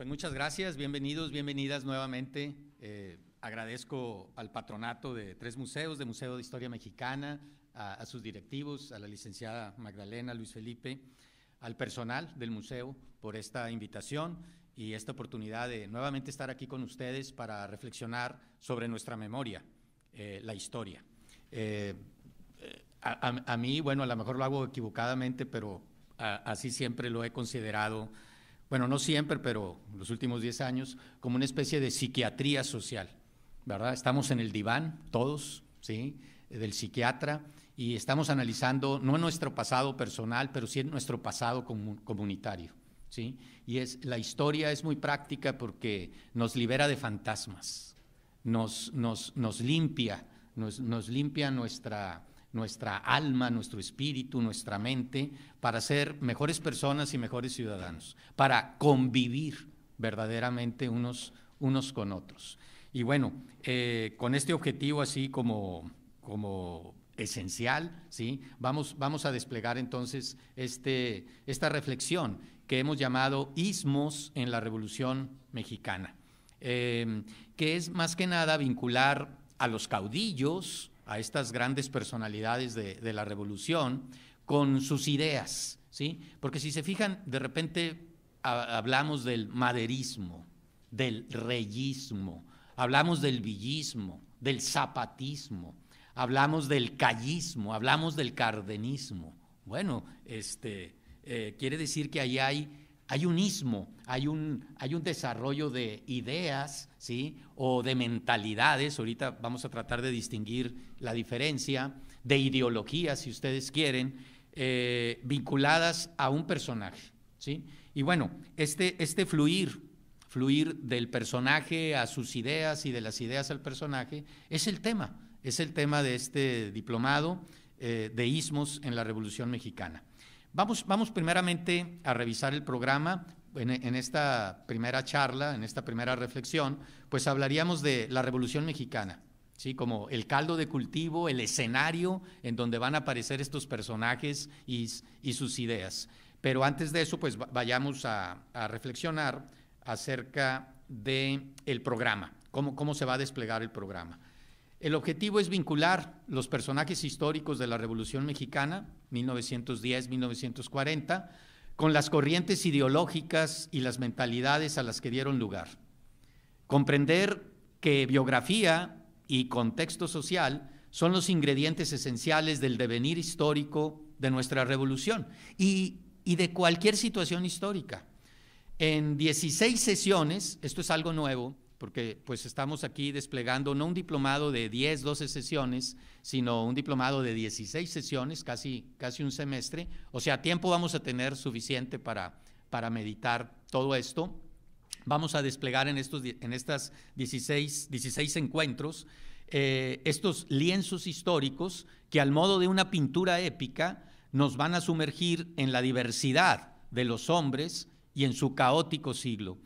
Pues muchas gracias, bienvenidos, bienvenidas nuevamente. Agradezco al patronato de tres museos, de Museo de Historia Mexicana, a sus directivos, a la licenciada Magdalena, Luis Felipe, al personal del museo por esta invitación y esta oportunidad de nuevamente estar aquí con ustedes para reflexionar sobre nuestra memoria, la historia. A mí, bueno, a lo mejor lo hago equivocadamente, pero así siempre lo he considerado, bueno, no siempre, pero los últimos 10 años, como una especie de psiquiatría social, ¿verdad? Estamos en el diván, todos, ¿sí?, del psiquiatra, y estamos analizando no nuestro pasado personal, pero sí nuestro pasado comunitario, ¿sí? Y la historia es muy práctica porque nos libera de fantasmas, nos limpia, nos limpia nuestra alma, nuestro espíritu, nuestra mente, para ser mejores personas y mejores ciudadanos, para convivir verdaderamente unos con otros. Y bueno, con este objetivo así como esencial, ¿sí?, vamos a desplegar entonces esta reflexión que hemos llamado Istmos en la Revolución Mexicana, que es más que nada vincular a los caudillos, a estas grandes personalidades de la revolución, con sus ideas, ¿sí? Porque si se fijan, de repente hablamos del maderismo, del reyismo, hablamos del villismo, del zapatismo, hablamos del callismo, hablamos del cardenismo. Bueno, quiere decir que ahí hay un ismo, hay un desarrollo de ideas, ¿sí?, o de mentalidades. Ahorita vamos a tratar de distinguir la diferencia, de ideologías, si ustedes quieren, vinculadas a un personaje, ¿sí? Y bueno, este fluir del personaje a sus ideas y de las ideas al personaje es el tema de este diplomado de Istmos en la Revolución Mexicana. Vamos primeramente a revisar el programa. En esta primera charla, en esta primera reflexión, pues hablaríamos de la Revolución Mexicana, ¿sí?, como el caldo de cultivo, el escenario en donde van a aparecer estos personajes y sus ideas. Pero antes de eso, pues vayamos a reflexionar acerca del programa, cómo se va a desplegar el programa. El objetivo es vincular los personajes históricos de la Revolución Mexicana, 1910-1940, con las corrientes ideológicas y las mentalidades a las que dieron lugar. Comprender que biografía y contexto social son los ingredientes esenciales del devenir histórico de nuestra revolución y de cualquier situación histórica. En 16 sesiones, esto es algo nuevo, porque pues estamos aquí desplegando no un diplomado de 10, 12 sesiones, sino un diplomado de 16 sesiones, casi un semestre. O sea, tiempo vamos a tener suficiente para meditar todo esto. Vamos a desplegar en estos 16 encuentros estos lienzos históricos que, al modo de una pintura épica, nos van a sumergir en la diversidad de los hombres y en su caótico siglo,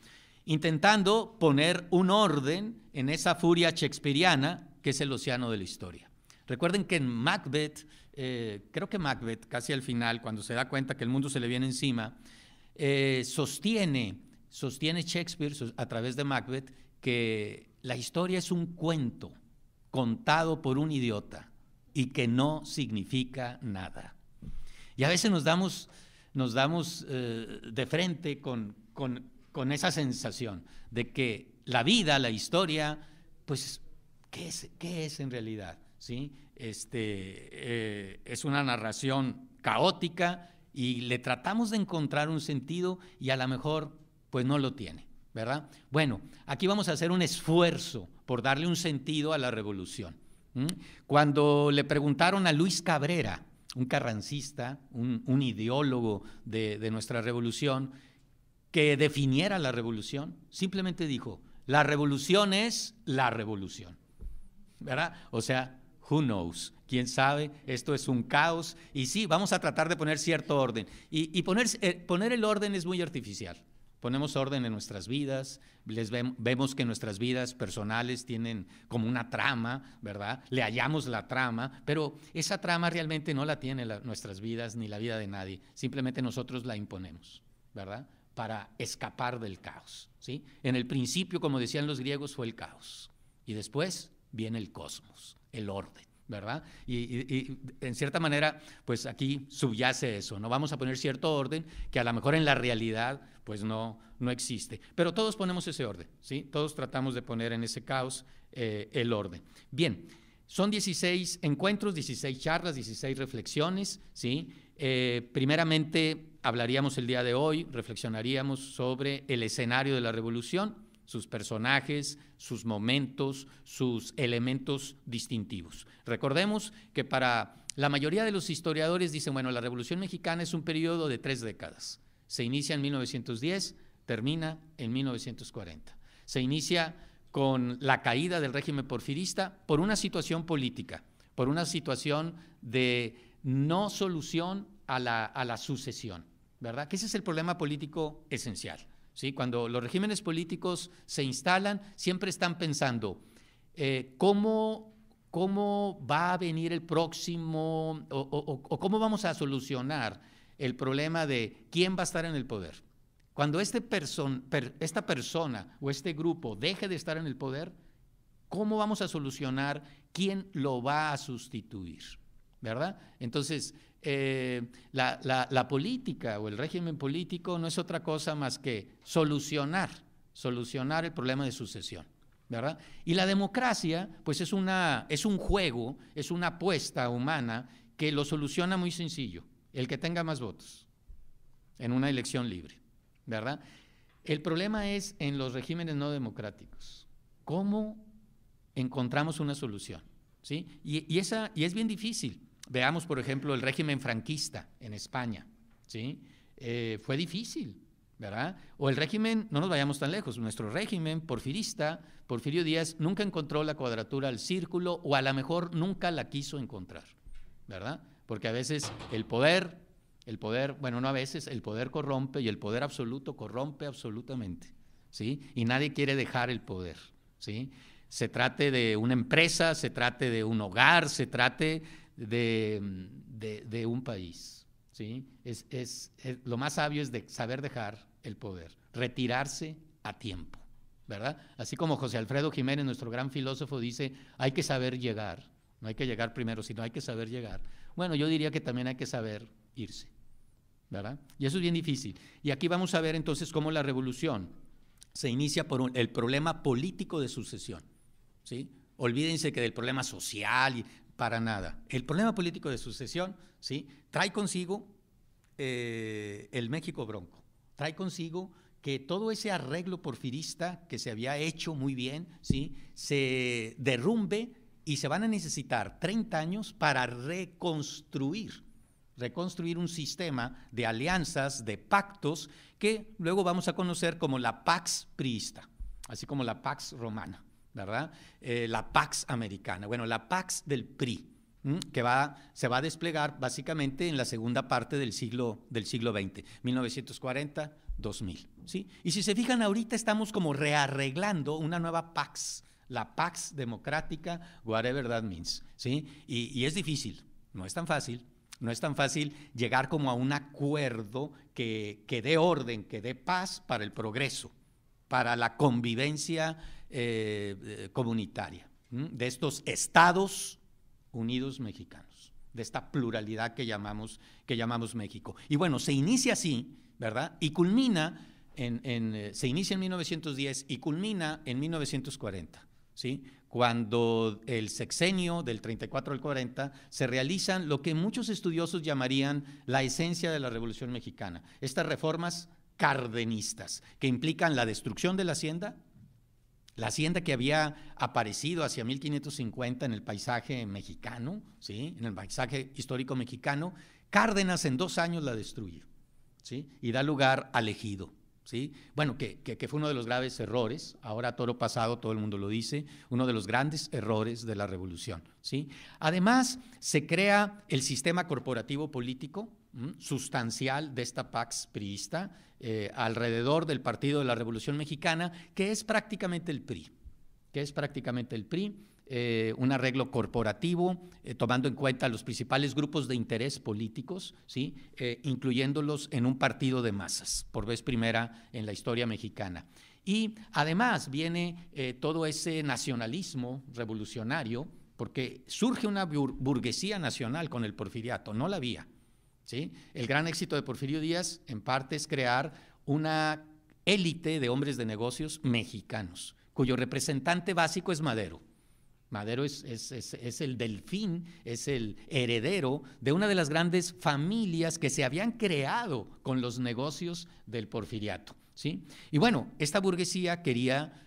intentando poner un orden en esa furia shakespeariana que es el océano de la historia. Recuerden que en Macbeth, creo que Macbeth, casi al final, cuando se da cuenta que el mundo se le viene encima, sostiene Shakespeare a través de Macbeth que la historia es un cuento contado por un idiota y que no significa nada. Y a veces nos damos de frente con esa sensación de que la vida, la historia, pues, ¿qué es en realidad? ¿Sí? Es una narración caótica y le tratamos de encontrar un sentido y a lo mejor pues no lo tiene, ¿verdad? Bueno, aquí vamos a hacer un esfuerzo por darle un sentido a la revolución. Cuando le preguntaron a Luis Cabrera, un carrancista, un ideólogo de nuestra revolución, que definiera la revolución, simplemente dijo: la revolución es la revolución, ¿verdad? O sea, who knows, quién sabe, esto es un caos, y sí, vamos a tratar de poner cierto orden, y poner el orden es muy artificial. Ponemos orden en nuestras vidas, vemos que nuestras vidas personales tienen como una trama, ¿verdad? Le hallamos la trama, pero esa trama realmente no la tienen nuestras vidas ni la vida de nadie, simplemente nosotros la imponemos, ¿verdad? para escapar del caos, ¿sí? En el principio, como decían los griegos, fue el caos, y después viene el cosmos, el orden, ¿verdad? Y en cierta manera, pues aquí subyace eso, ¿no? Vamos a poner cierto orden que a lo mejor en la realidad pues no existe, pero todos ponemos ese orden, ¿sí? Todos tratamos de poner en ese caos el orden. Bien, son 16 encuentros, 16 charlas, 16 reflexiones, ¿sí? Primeramente hablaríamos el día de hoy, reflexionaríamos sobre el escenario de la revolución, sus personajes, sus momentos, sus elementos distintivos. Recordemos que para la mayoría de los historiadores dicen, bueno, la Revolución Mexicana es un periodo de 3 décadas. Se inicia en 1910, termina en 1940. Se inicia con la caída del régimen porfirista por una situación política, por una situación de no solución a la sucesión, ¿verdad? Que ese es el problema político esencial. ¿Sí? Cuando los regímenes políticos se instalan, siempre están pensando cómo va a venir el próximo o cómo vamos a solucionar el problema de quién va a estar en el poder. Cuando esta persona o este grupo deje de estar en el poder, ¿cómo vamos a solucionar quién lo va a sustituir? ¿Verdad? Entonces, la política o el régimen político no es otra cosa más que solucionar el problema de sucesión, ¿verdad? Y la democracia, pues es un juego, es una apuesta humana que lo soluciona muy sencillo, el que tenga más votos en una elección libre, ¿verdad? El problema es en los regímenes no democráticos, ¿cómo encontramos una solución? ¿Sí? Y es bien difícil. Veamos, por ejemplo, el régimen franquista en España, ¿sí? Fue difícil, ¿verdad? O el régimen, no nos vayamos tan lejos, nuestro régimen porfirista, Porfirio Díaz, nunca encontró la cuadratura del círculo o a lo mejor nunca la quiso encontrar, ¿verdad? Porque a veces el poder, bueno, no a veces, el poder corrompe y el poder absoluto corrompe absolutamente, ¿sí? Y nadie quiere dejar el poder, ¿sí? Se trate de una empresa, se trate de un hogar, se trate de un país, ¿sí? Lo más sabio es de saber dejar el poder, retirarse a tiempo, ¿verdad? Así como José Alfredo Jiménez, nuestro gran filósofo, dice, hay que saber llegar, no hay que llegar primero, sino hay que saber llegar. Bueno, yo diría que también hay que saber irse, ¿verdad? Y eso es bien difícil. Y aquí vamos a ver entonces cómo la revolución se inicia por el problema político de sucesión, ¿sí? Olvídense que del problema social, para nada. El problema político de sucesión, ¿sí? Trae consigo el México bronco, trae consigo que todo ese arreglo porfirista que se había hecho muy bien, ¿sí? Se derrumbe y se van a necesitar 30 años para reconstruir un sistema de alianzas, de pactos, que luego vamos a conocer como la Pax priista, así como la Pax romana, ¿verdad? La Pax americana, bueno, la Pax del PRI, que se va a desplegar básicamente en la segunda parte del siglo XX, 1940-2000, ¿sí? Y si se fijan, ahorita estamos como rearreglando una nueva Pax, la Pax democrática, whatever that means, ¿sí? Y es difícil, no es tan fácil. No es tan fácil llegar como a un acuerdo que dé orden, que dé paz para el progreso, para la convivencia comunitaria de estos Estados Unidos mexicanos, de esta pluralidad que llamamos México. Y bueno, se inicia así, ¿verdad? Y culmina, se inicia en 1910 y culmina en 1940, ¿sí? Cuando el sexenio del 34 al 40 se realizan lo que muchos estudiosos llamarían la esencia de la Revolución Mexicana, estas reformas cardenistas que implican la destrucción de la hacienda que había aparecido hacia 1550 en el paisaje mexicano, ¿sí? En el paisaje histórico mexicano. Cárdenas en 2 años la destruye, ¿sí? Y da lugar al ejido, ¿sí? Bueno, que fue uno de los graves errores, ahora toro pasado todo el mundo lo dice, uno de los grandes errores de la revolución, ¿sí? Además, se crea el sistema corporativo político sustancial de esta Pax priista alrededor del Partido de la Revolución Mexicana, que es prácticamente el PRI, un arreglo corporativo, tomando en cuenta los principales grupos de interés políticos, ¿sí? Incluyéndolos en un partido de masas, por vez primera en la historia mexicana. Y además viene todo ese nacionalismo revolucionario, porque surge una burguesía nacional con el porfiriato, no la había, ¿sí? El gran éxito de Porfirio Díaz, en parte, es crear una élite de hombres de negocios mexicanos, cuyo representante básico es Madero. Madero es el delfín, es el heredero de una de las grandes familias que se habían creado con los negocios del porfiriato, ¿sí? Y bueno, esta burguesía quería,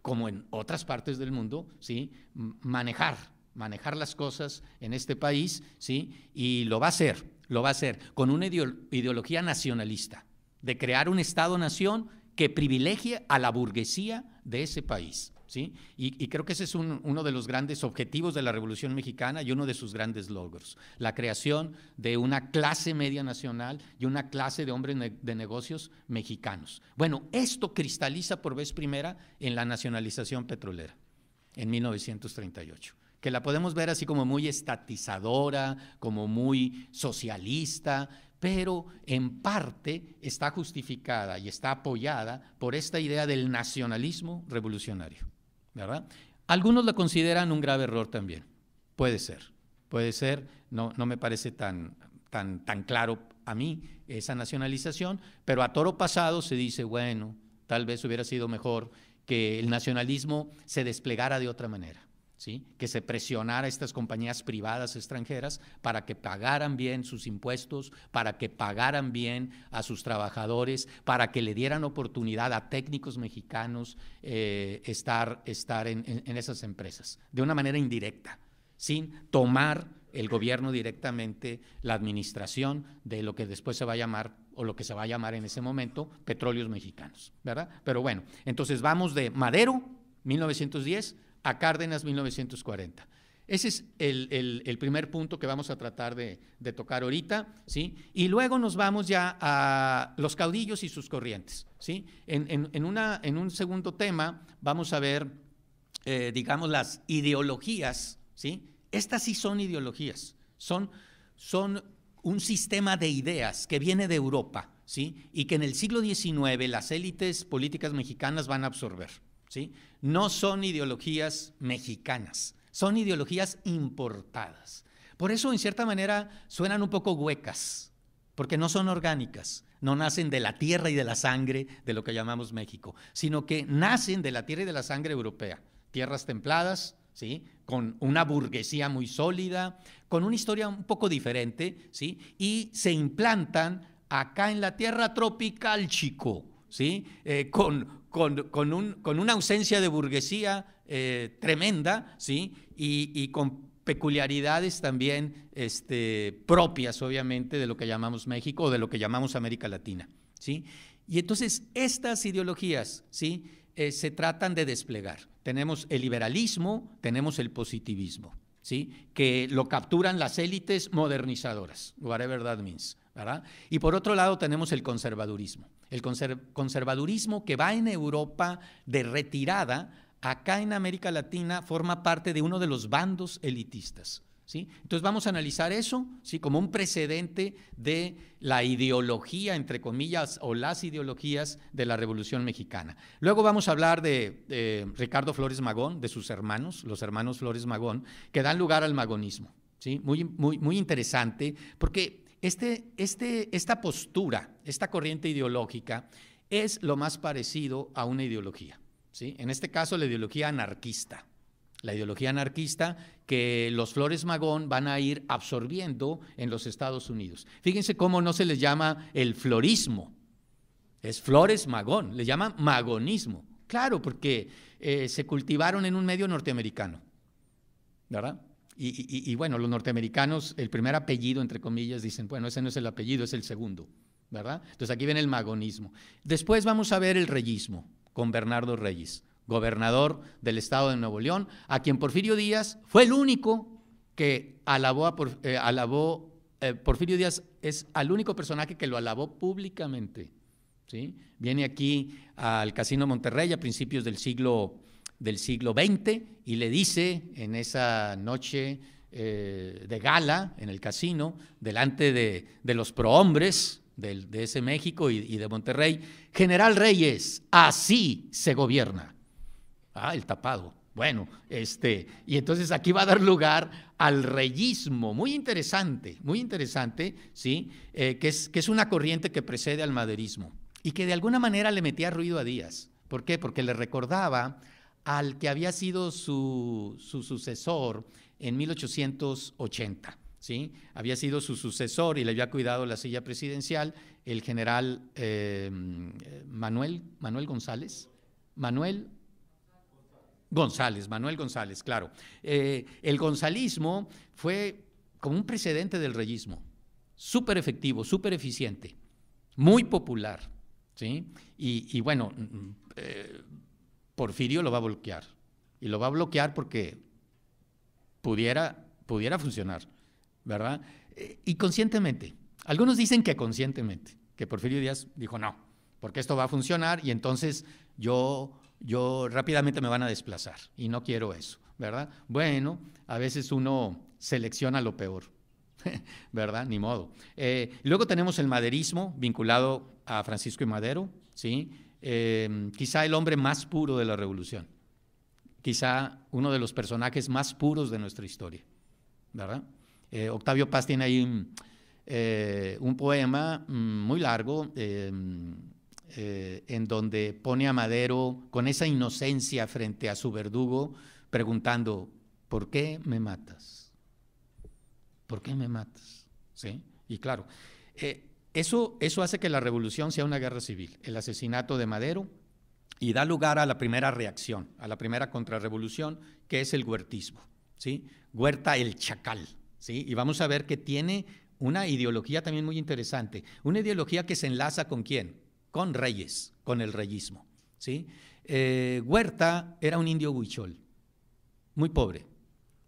como en otras partes del mundo, ¿sí? manejar las cosas en este país, ¿sí? Y lo va a hacer con una ideología nacionalista, de crear un Estado-nación que privilegie a la burguesía de ese país, ¿sí? Y creo que ese es uno de los grandes objetivos de la Revolución Mexicana y uno de sus grandes logros, la creación de una clase media nacional y una clase de hombres de negocios mexicanos. Bueno, esto cristaliza por vez primera en la nacionalización petrolera en 1938, que la podemos ver así como muy estatizadora, como muy socialista, pero en parte está justificada y está apoyada por esta idea del nacionalismo revolucionario, ¿verdad? Algunos lo consideran un grave error también, puede ser, no me parece tan claro a mí esa nacionalización, pero a toro pasado se dice, bueno, tal vez hubiera sido mejor que el nacionalismo se desplegara de otra manera, ¿sí? Que se presionara a estas compañías privadas extranjeras para que pagaran bien sus impuestos, para que pagaran bien a sus trabajadores, para que le dieran oportunidad a técnicos mexicanos estar en esas empresas, de una manera indirecta, sin tomar el gobierno directamente la administración de lo que después se va a llamar, o lo que se va a llamar en ese momento, Petróleos Mexicanos, ¿verdad? Pero bueno, entonces vamos de Madero, 1910, a Cárdenas, 1940. Ese es el primer punto que vamos a tratar de tocar ahorita, ¿sí? Y luego nos vamos ya a los caudillos y sus corrientes, ¿sí? En un segundo tema vamos a ver, digamos, las ideologías, ¿sí? Estas sí son ideologías, son un sistema de ideas que viene de Europa, ¿sí? Y que en el siglo XIX las élites políticas mexicanas van a absorber, ¿sí? No son ideologías mexicanas, son ideologías importadas. Por eso, en cierta manera, suenan un poco huecas, porque no son orgánicas, no nacen de la tierra y de la sangre de lo que llamamos México, sino que nacen de la tierra y de la sangre europea, tierras templadas, ¿sí? Con una burguesía muy sólida, con una historia un poco diferente, ¿sí? Y se implantan acá en la tierra tropical, chico, ¿sí? Con una ausencia de burguesía tremenda, ¿sí? Y con peculiaridades también propias, obviamente, de lo que llamamos México o de lo que llamamos América Latina, ¿sí? Y entonces estas ideologías, ¿sí? Se tratan de desplegar. Tenemos el liberalismo, tenemos el positivismo, ¿sí? Que lo capturan las élites modernizadoras, whatever that means, ¿verdad? Y por otro lado tenemos el conservadurismo. El conservadurismo que va en Europa de retirada, acá en América Latina forma parte de uno de los bandos elitistas, ¿sí? Entonces vamos a analizar eso, ¿sí? Como un precedente de la ideología, entre comillas, o las ideologías de la Revolución Mexicana. Luego vamos a hablar de Ricardo Flores Magón, de sus hermanos, los hermanos Flores Magón, que dan lugar al magonismo, ¿sí? Muy interesante, porque esta postura, esta corriente ideológica es lo más parecido a una ideología, ¿sí? En este caso, la ideología anarquista. La ideología anarquista que los Flores Magón van a ir absorbiendo en los Estados Unidos. Fíjense cómo no se les llama el florismo, es Flores Magón, le llaman magonismo. Claro, porque se cultivaron en un medio norteamericano, ¿verdad? Y bueno, los norteamericanos, el primer apellido, entre comillas, dicen, bueno, ese no es el apellido, es el segundo, ¿verdad? Entonces aquí viene el magonismo. Después vamos a ver el reyismo con Bernardo Reyes, gobernador del estado de Nuevo León, a quien Porfirio Díaz fue el único que alabó, Porfirio Díaz es el único personaje que lo alabó públicamente, ¿sí? Viene aquí al Casino Monterrey a principios del siglo del siglo XX y le dice en esa noche de gala en el casino, delante de los prohombres de ese México y de Monterrey: General Reyes, así se gobierna. El tapado. Bueno, y entonces aquí va a dar lugar al reyismo, muy interesante, ¿sí? Que es una corriente que precede al maderismo y que de alguna manera le metía ruido a Díaz. ¿Por qué? Porque le recordaba al que había sido su sucesor en 1880, ¿sí? Había sido su sucesor y le había cuidado la silla presidencial, el general Manuel González, Manuel González, claro. El gonzalismo fue como un precedente del reyismo, súper efectivo, súper eficiente, muy popular, ¿sí? Y bueno, Porfirio lo va a bloquear, y lo va a bloquear porque pudiera funcionar, ¿verdad? Y conscientemente. Algunos dicen que conscientemente, que Porfirio Díaz dijo no, porque esto va a funcionar y entonces yo rápidamente me van a desplazar y no quiero eso, ¿verdad? Bueno, a veces uno selecciona lo peor, ¿verdad? Ni modo. Luego tenemos el maderismo vinculado a Francisco I. Madero, ¿sí? Quizá el hombre más puro de la revolución, quizá uno de los personajes más puros de nuestra historia, ¿verdad? Octavio Paz tiene ahí un poema muy largo en donde pone a Madero con esa inocencia frente a su verdugo, preguntando: ¿por qué me matas? ¿Por qué me matas? ¿Sí? Y claro, eso hace que la revolución sea una guerra civil, el asesinato de Madero, y da lugar a la primera reacción, a la primera contrarrevolución, que es el huertismo, ¿sí? Huerta el Chacal, ¿sí? Y vamos a ver que tiene una ideología también muy interesante, una ideología que se enlaza ¿con quién? Con Reyes, con el reyismo, ¿sí? Huerta era un indio huichol, muy pobre,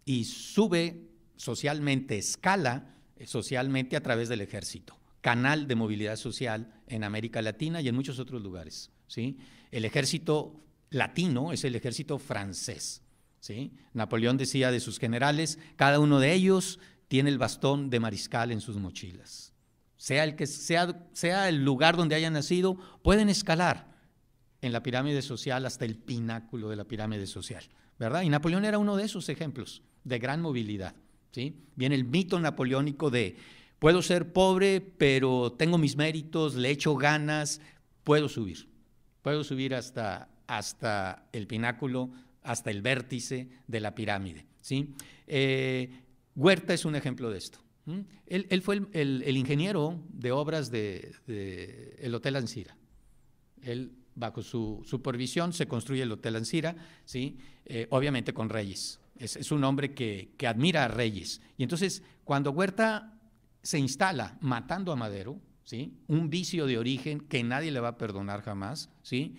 y sube socialmente, escala socialmente a través del ejército, canal de movilidad social en América Latina y en muchos otros lugares, ¿sí? El ejército latino es el ejército francés, ¿sí? Napoleón decía de sus generales: cada uno de ellos tiene el bastón de mariscal en sus mochilas. Sea el lugar donde hayan nacido, pueden escalar en la pirámide social hasta el pináculo de la pirámide social, ¿verdad? Y Napoleón era uno de esos ejemplos de gran movilidad, ¿sí? Viene el mito napoleónico de: puedo ser pobre, pero tengo mis méritos, le echo ganas, puedo subir hasta el pináculo, hasta el vértice de la pirámide, ¿sí? Huerta es un ejemplo de esto. Él fue el ingeniero de obras del Hotel Ancira. Él, bajo su supervisión, se construye el Hotel Ancira, ¿sí? Obviamente con Reyes. Es un hombre que admira a Reyes. Y entonces, cuando Huerta se instala matando a Madero, ¿sí? Un vicio de origen que nadie le va a perdonar jamás, ¿sí?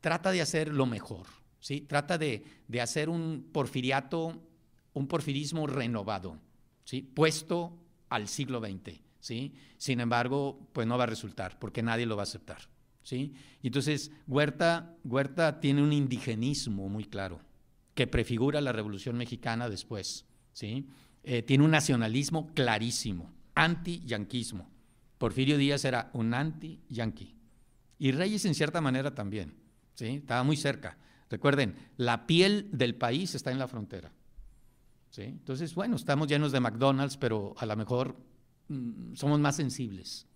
Trata de hacer lo mejor, ¿sí? Trata de hacer un porfirismo renovado, ¿sí? Puesto al siglo XX, ¿sí? Sin embargo, pues no va a resultar, porque nadie lo va a aceptar, ¿sí? Y entonces Huerta tiene un indigenismo muy claro, que prefigura la Revolución Mexicana después, ¿sí? Tiene un nacionalismo clarísimo, anti-yanquismo. Porfirio Díaz era un anti-yanqui. Y Reyes en cierta manera también, ¿sí? Estaba muy cerca. Recuerden, la piel del país está en la frontera, ¿sí? Entonces, bueno, estamos llenos de McDonald's, pero a lo mejor somos más sensibles.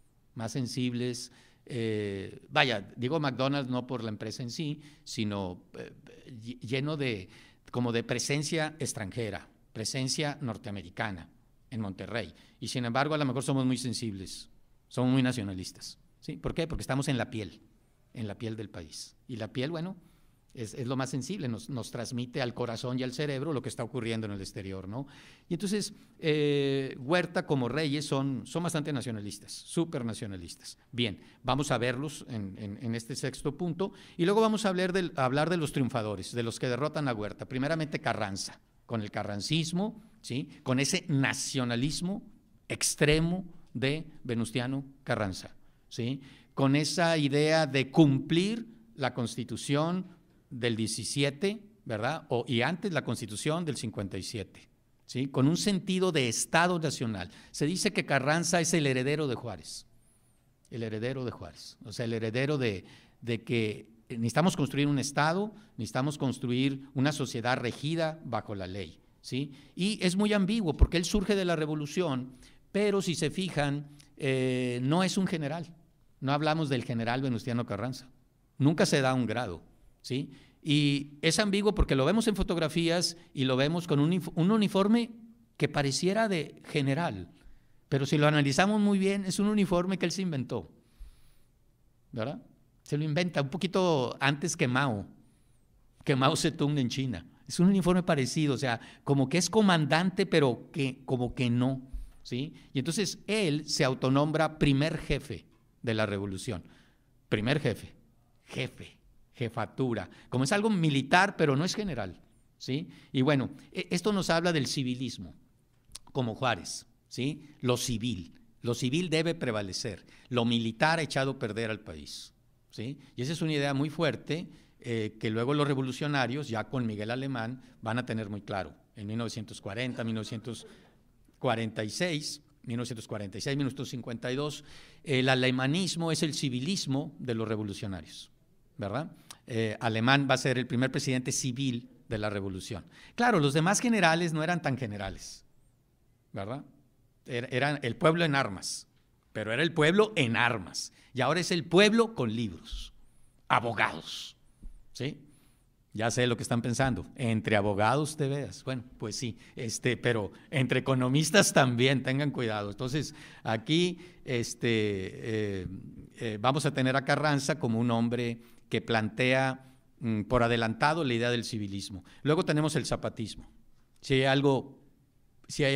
Vaya, digo McDonald's no por la empresa en sí, sino lleno como de presencia extranjera, presencia norteamericana en Monterrey. Y sin embargo, a lo mejor somos muy sensibles, somos muy nacionalistas, ¿sí? ¿Por qué? Porque estamos en la piel del país. Y la piel, bueno, es lo más sensible, nos transmite al corazón y al cerebro lo que está ocurriendo en el exterior, ¿no? Y entonces, Huerta como Reyes son bastante nacionalistas, súper nacionalistas. Bien, vamos a verlos en este sexto punto, y luego vamos a hablar de los triunfadores, de los que derrotan a Huerta. Primeramente Carranza, con el carrancismo, ¿sí? Con ese nacionalismo extremo de Venustiano Carranza, ¿sí? Con esa idea de cumplir la Constitución del 17, ¿verdad? Y antes la Constitución del 57, ¿sí? Con un sentido de Estado nacional. Se dice que Carranza es el heredero de Juárez, o sea, el heredero de que necesitamos construir un Estado, necesitamos construir una sociedad regida bajo la ley, ¿sí? Y es muy ambiguo porque él surge de la Revolución, pero si se fijan, no es un general. No hablamos del general Venustiano Carranza. Nunca se da un grado, ¿sí? Y es ambiguo porque lo vemos en fotografías y lo vemos con un uniforme que pareciera de general, pero si lo analizamos muy bien, es un uniforme que él se inventó, ¿verdad? Se lo inventa un poquito antes que Mao Zedong en China. Es un uniforme parecido, o sea, como que es comandante, pero que como que no, ¿sí? Y entonces él se autonombra primer jefe de la revolución. Primer jefe, jefatura. Como es algo militar, pero no es general, ¿sí? Y bueno, esto nos habla del civilismo, como Juárez, ¿sí? Lo civil debe prevalecer. Lo militar ha echado a perder al país, ¿sí? Y esa es una idea muy fuerte que luego los revolucionarios, ya con Miguel Alemán, van a tener muy claro. En 1940, 1946, 1952, el alemanismo es el civilismo de los revolucionarios, ¿verdad? Alemán va a ser el primer presidente civil de la revolución. Claro, los demás generales no eran tan generales, ¿verdad? Eran el pueblo en armas, pero era el pueblo en armas. Y ahora es el pueblo con libros, abogados, ¿sí? Ya sé lo que están pensando, entre abogados te veas. Bueno, pues sí, pero entre economistas también, tengan cuidado. Entonces, aquí vamos a tener a Carranza como un hombre que plantea por adelantado la idea del civilismo. Luego tenemos el zapatismo. Si hay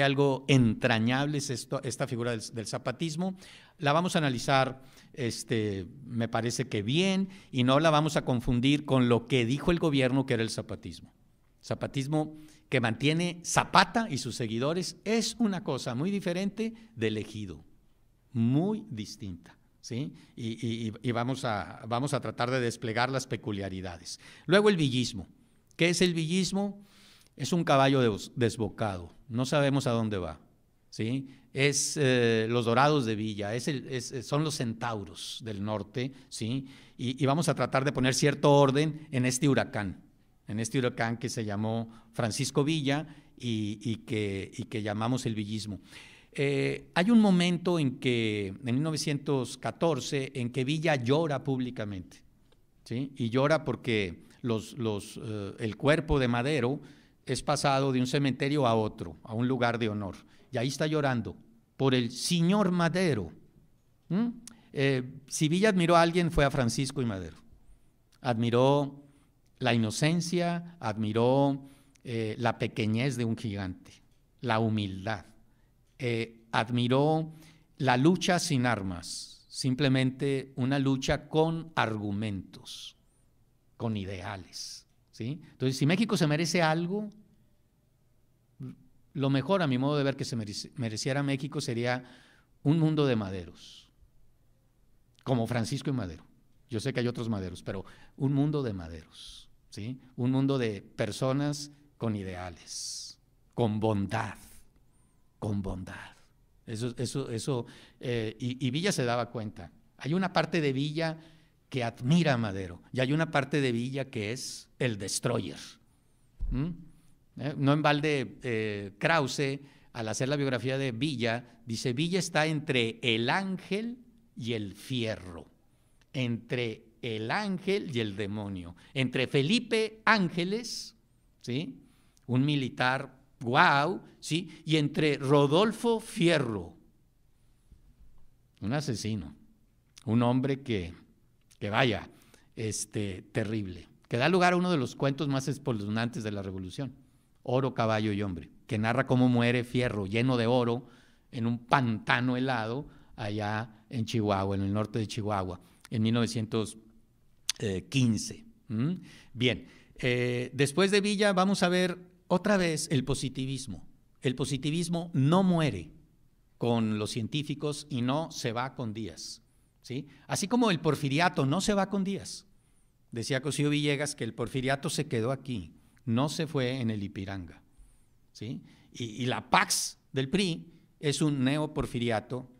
algo entrañable es esta figura del zapatismo, la vamos a analizar, me parece que bien, y no la vamos a confundir con lo que dijo el gobierno que era el zapatismo. Zapatismo que mantiene Zapata y sus seguidores es una cosa muy diferente del ejido, muy distinta, ¿sí? Y vamos a tratar de desplegar las peculiaridades. Luego el villismo. ¿Qué es el villismo? Es un caballo desbocado, no sabemos a dónde va, ¿sí? Es los Dorados de Villa, son los centauros del norte, ¿sí? Y vamos a tratar de poner cierto orden en este huracán que se llamó Francisco Villa y que llamamos el villismo. Hay un momento en 1914, en que Villa llora públicamente, ¿sí? Y llora porque el cuerpo de Madero es pasado de un cementerio a otro, a un lugar de honor. Y ahí está llorando por el señor Madero. Si Villa admiró a alguien, fue a Francisco y Madero. Admiró la inocencia, admiró la pequeñez de un gigante, la humildad. Admiró la lucha sin armas, simplemente una lucha con argumentos, con ideales. ¿Sí? Entonces, si México se merece algo, lo mejor, a mi modo de ver, que se mereciera México sería un mundo de Maderos, como Francisco y Madero. Yo sé que hay otros Maderos, pero un mundo de Maderos, ¿sí? Un mundo de personas con ideales, con bondad, con bondad. Y Villa se daba cuenta. Hay una parte de Villa que admira a Madero, y hay una parte de Villa que es el destroyer. No en balde Krause, al hacer la biografía de Villa, dice: Villa está entre el ángel y el fierro, entre el ángel y el demonio, entre Felipe Ángeles, ¿sí?, un militar guau, ¿sí?, y entre Rodolfo Fierro, un asesino, un hombre que vaya, terrible, que da lugar a uno de los cuentos más espeluznantes de la Revolución, Oro, Caballo y Hombre, que narra cómo muere Fierro lleno de oro en un pantano helado allá en Chihuahua, en el norte de Chihuahua, en 1915. Bien, después de Villa vamos a ver otra vez el positivismo. El positivismo no muere con los científicos y no se va con Díaz, ¿sí? Así como el porfiriato no se va con Díaz, Decía Cosío Villegas que el porfiriato se quedó aquí, no se fue en el Ipiranga, ¿sí? Y la Pax del PRI es un neoporfiriato,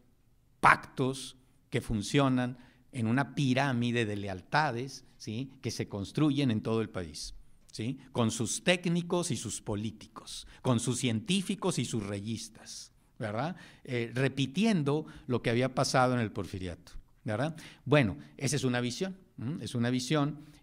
pactos que funcionan en una pirámide de lealtades, ¿sí?, que se construyen en todo el país, ¿sí?, con sus técnicos y sus políticos, con sus científicos y sus reyistas, ¿verdad? Repitiendo lo que había pasado en el porfiriato, ¿verdad? Bueno, esa es una visión,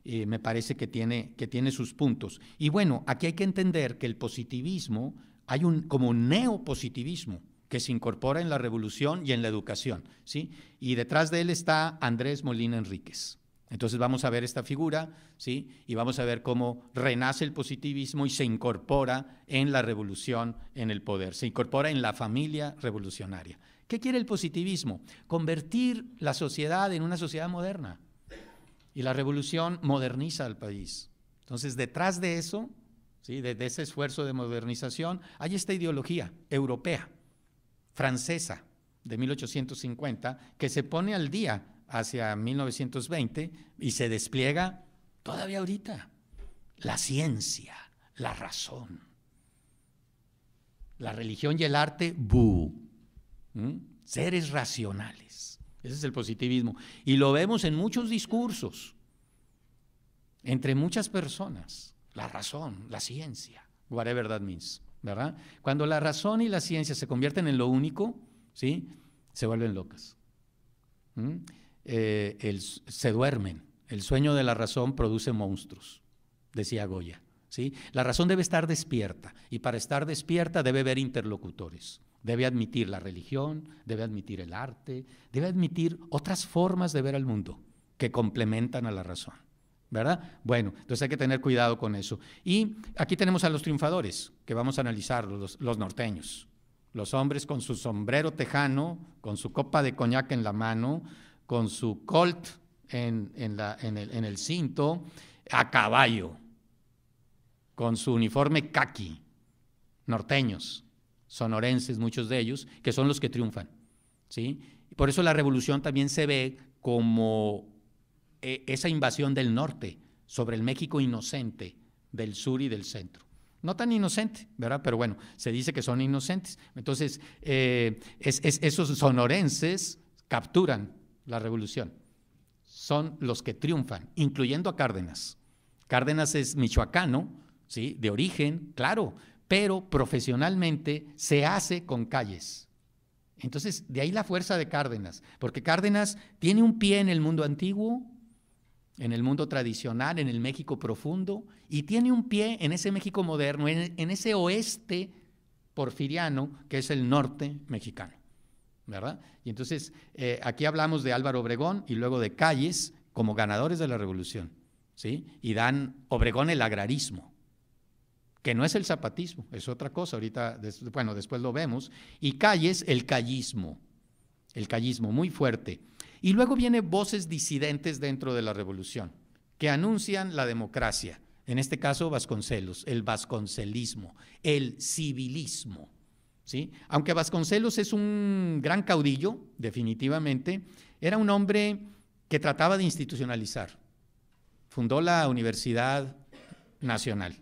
me parece que tiene sus puntos. Y bueno, aquí hay que entender que el positivismo, hay como un neopositivismo que se incorpora en la revolución y en la educación, ¿sí? Y detrás de él está Andrés Molina Enríquez. Entonces vamos a ver esta figura, ¿sí?, y vamos a ver cómo renace el positivismo y se incorpora en la revolución, en el poder, se incorpora en la familia revolucionaria. ¿Qué quiere el positivismo? Convertir la sociedad en una sociedad moderna. Y la revolución moderniza al país. Entonces, detrás de eso, ¿sí?, de ese esfuerzo de modernización, hay esta ideología europea, francesa, de 1850, que se pone al día hacia 1920 y se despliega todavía ahorita. La ciencia, la razón, la religión y el arte, seres racionales. Ese es el positivismo. Y lo vemos en muchos discursos, entre muchas personas. La razón, la ciencia, whatever that means, ¿verdad? Cuando la razón y la ciencia se convierten en lo único, ¿sí?, se vuelven locas. Se duermen. El sueño de la razón produce monstruos, decía Goya, ¿sí? La razón debe estar despierta, y para estar despierta debe ver interlocutores. Debe admitir la religión, debe admitir el arte, debe admitir otras formas de ver al mundo que complementan a la razón, ¿verdad? Bueno, entonces hay que tener cuidado con eso. Y aquí tenemos a los triunfadores, que vamos a analizar, los norteños. Los hombres con su sombrero tejano, con su copa de coñac en la mano, con su colt en el cinto, a caballo, con su uniforme caqui, norteños, sonorenses, muchos de ellos, que son los que triunfan, ¿sí? Por eso la revolución también se ve como esa invasión del norte sobre el México inocente del sur y del centro. No tan inocente, ¿verdad? Pero bueno, se dice que son inocentes. Entonces, esos sonorenses capturan la revolución. Son los que triunfan, incluyendo a Cárdenas. Cárdenas es michoacano, ¿sí?, de origen, claro, pero profesionalmente se hace con calles. Entonces, de ahí la fuerza de Cárdenas, porque Cárdenas tiene un pie en el mundo antiguo, en el mundo tradicional, en el México profundo, y tiene un pie en ese México moderno, en ese oeste porfiriano que es el norte mexicano, ¿verdad? Y entonces aquí hablamos de Álvaro Obregón y luego de Calles como ganadores de la revolución, ¿sí? Y dan Obregón el agrarismo, que no es el zapatismo, es otra cosa, ahorita, bueno, después lo vemos, y Calles el callismo muy fuerte. Y luego vienen voces disidentes dentro de la revolución, que anuncian la democracia, en este caso Vasconcelos, el vasconcelismo, el civilismo, ¿sí? Aunque Vasconcelos es un gran caudillo, definitivamente, era un hombre que trataba de institucionalizar. Fundó la Universidad Nacional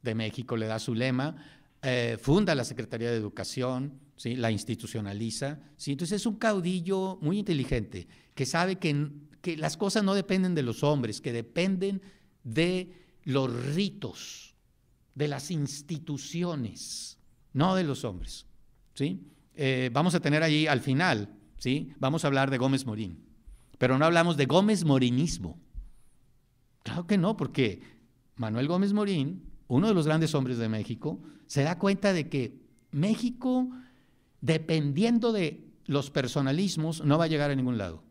de México, le da su lema, funda la Secretaría de Educación, ¿sí?, la institucionaliza, ¿sí? Entonces es un caudillo muy inteligente, que sabe que las cosas no dependen de los hombres, que dependen de los ritos, de las instituciones, no de los hombres, ¿sí? Vamos a tener ahí al final, ¿sí?, vamos a hablar de Gómez Morín, pero no hablamos de Gómez Morinismo. Claro que no, porque Manuel Gómez Morín, uno de los grandes hombres de México, se da cuenta de que México, dependiendo de los personalismos, no va a llegar a ningún lado.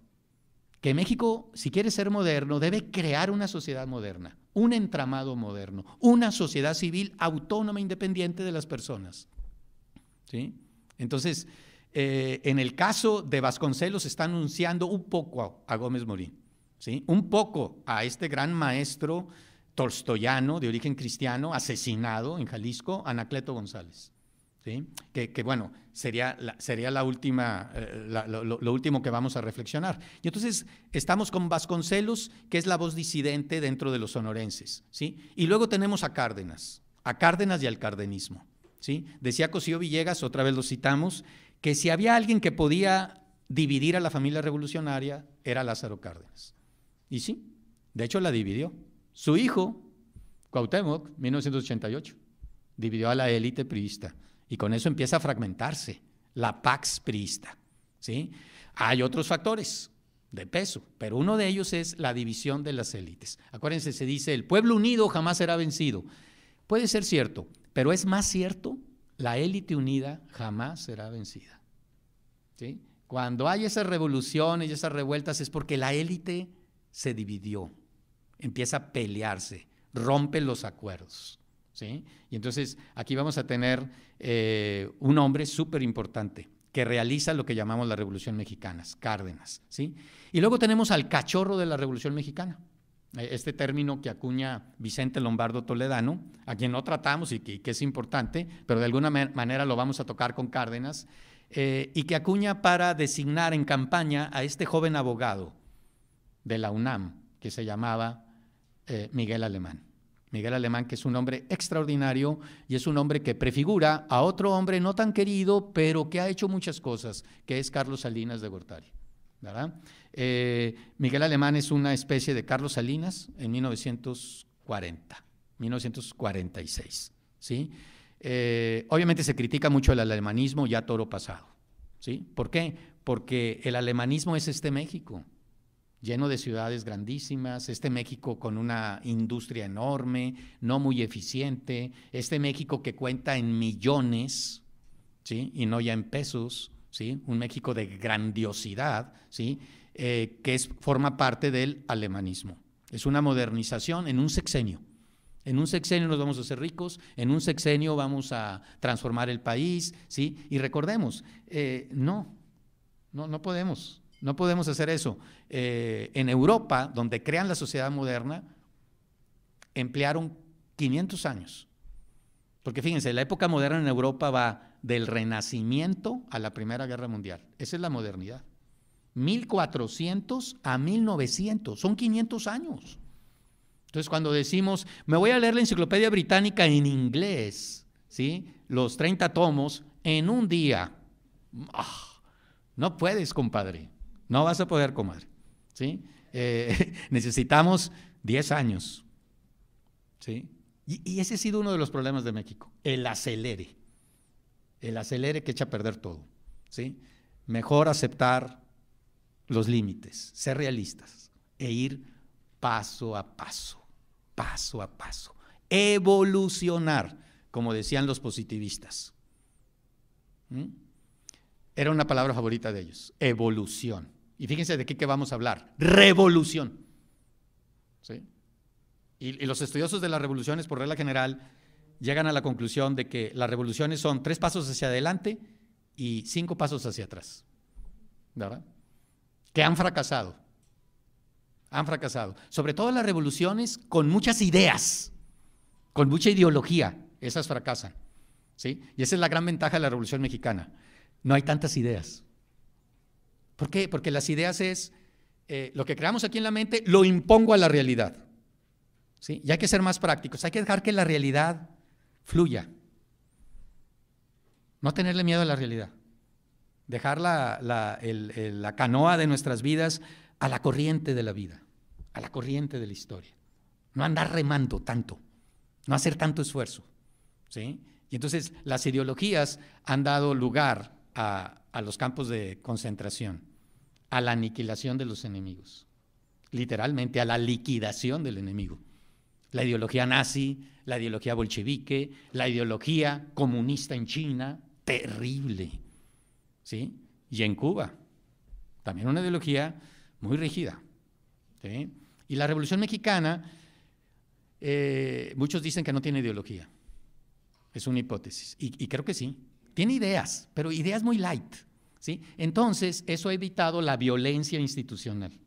Que México, si quiere ser moderno, debe crear una sociedad moderna, un entramado moderno, una sociedad civil autónoma, independiente de las personas, ¿sí? Entonces, en el caso de Vasconcelos, está anunciando un poco a Gómez Morín, ¿sí?, un poco a este gran maestro tolstoyano de origen cristiano, asesinado en Jalisco, Anacleto González, ¿sí? Que bueno, sería la última, lo último que vamos a reflexionar. Y entonces estamos con Vasconcelos, que es la voz disidente dentro de los sonorenses, ¿sí? Y luego tenemos a Cárdenas y al cardenismo, ¿sí? Decía Cosío Villegas, otra vez lo citamos, que si había alguien que podía dividir a la familia revolucionaria, era Lázaro Cárdenas. Y sí, de hecho la dividió. Su hijo, Cuauhtémoc, 1988, dividió a la élite priista. Y con eso empieza a fragmentarse la Pax priista, ¿sí? Hay otros factores de peso, pero uno de ellos es la división de las élites. Acuérdense, se dice, el pueblo unido jamás será vencido. Puede ser cierto, pero es más cierto, la élite unida jamás será vencida, ¿sí? Cuando hay esas revoluciones y esas revueltas es porque la élite se dividió, empieza a pelearse, rompe los acuerdos, ¿sí? Y entonces aquí vamos a tener un hombre súper importante que realiza lo que llamamos la Revolución Mexicana, Cárdenas, ¿sí? Y luego tenemos al cachorro de la Revolución Mexicana, este término que acuña Vicente Lombardo Toledano, a quien no tratamos y que es importante, pero de alguna manera lo vamos a tocar con Cárdenas, y que acuña para designar en campaña a este joven abogado de la UNAM, que se llamaba Miguel Alemán. Miguel Alemán, que es un hombre extraordinario y es un hombre que prefigura a otro hombre no tan querido, pero que ha hecho muchas cosas, que es Carlos Salinas de Gortari, ¿verdad? Miguel Alemán es una especie de Carlos Salinas en 1946, ¿sí? Obviamente se critica mucho el alemanismo ya toro pasado, ¿sí? ¿Por qué? Porque el alemanismo es este México, lleno de ciudades grandísimas, este México con una industria enorme, no muy eficiente, este México que cuenta en millones, ¿sí? Y no ya en pesos, ¿sí? Un México de grandiosidad, ¿sí? Que forma parte del alemanismo. Es una modernización en un sexenio. En un sexenio nos vamos a hacer ricos, en un sexenio vamos a transformar el país, ¿sí? Y recordemos, no podemos. No podemos hacer eso. En Europa, donde crean la sociedad moderna, emplearon 500 años. Porque fíjense, la época moderna en Europa va del Renacimiento a la Primera Guerra Mundial. Esa es la modernidad. 1400 a 1900, son 500 años. Entonces, cuando decimos, me voy a leer la Enciclopedia Británica en inglés, ¿sí? Los 30 tomos en un día. No puedes, compadre. No vas a poder, comadre, ¿sí? Necesitamos 10 años, ¿sí? Y ese ha sido uno de los problemas de México, el acelere que echa a perder todo, ¿sí? Mejor aceptar los límites, ser realistas e ir paso a paso, evolucionar, como decían los positivistas. Era una palabra favorita de ellos, evolución. Y fíjense de qué vamos a hablar, revolución, ¿sí? Y los estudiosos de las revoluciones, por regla general, llegan a la conclusión de que las revoluciones son 3 pasos hacia adelante y 5 pasos hacia atrás, ¿verdad? Que han fracasado, sobre todo las revoluciones con muchas ideas, con mucha ideología, esas fracasan, ¿sí? Y esa es la gran ventaja de la Revolución Mexicana, no hay tantas ideas. ¿Por qué? Porque las ideas es lo que creamos aquí en la mente, lo impongo a la realidad, ¿sí? Y hay que ser más prácticos, hay que dejar que la realidad fluya, no tenerle miedo a la realidad, dejar la canoa de nuestras vidas a la corriente de la vida, a la corriente de la historia, no andar remando tanto, no hacer tanto esfuerzo, ¿sí? Y entonces las ideologías han dado lugar a los campos de concentración, a la aniquilación de los enemigos, literalmente a la liquidación del enemigo. La ideología nazi, la ideología bolchevique, la ideología comunista en China, terrible, ¿sí? Y en Cuba, también una ideología muy rígida, ¿sí? Y la Revolución Mexicana, muchos dicen que no tiene ideología, es una hipótesis, y creo que sí, tiene ideas, pero ideas muy light, ¿sí? Entonces, eso ha evitado la violencia institucional.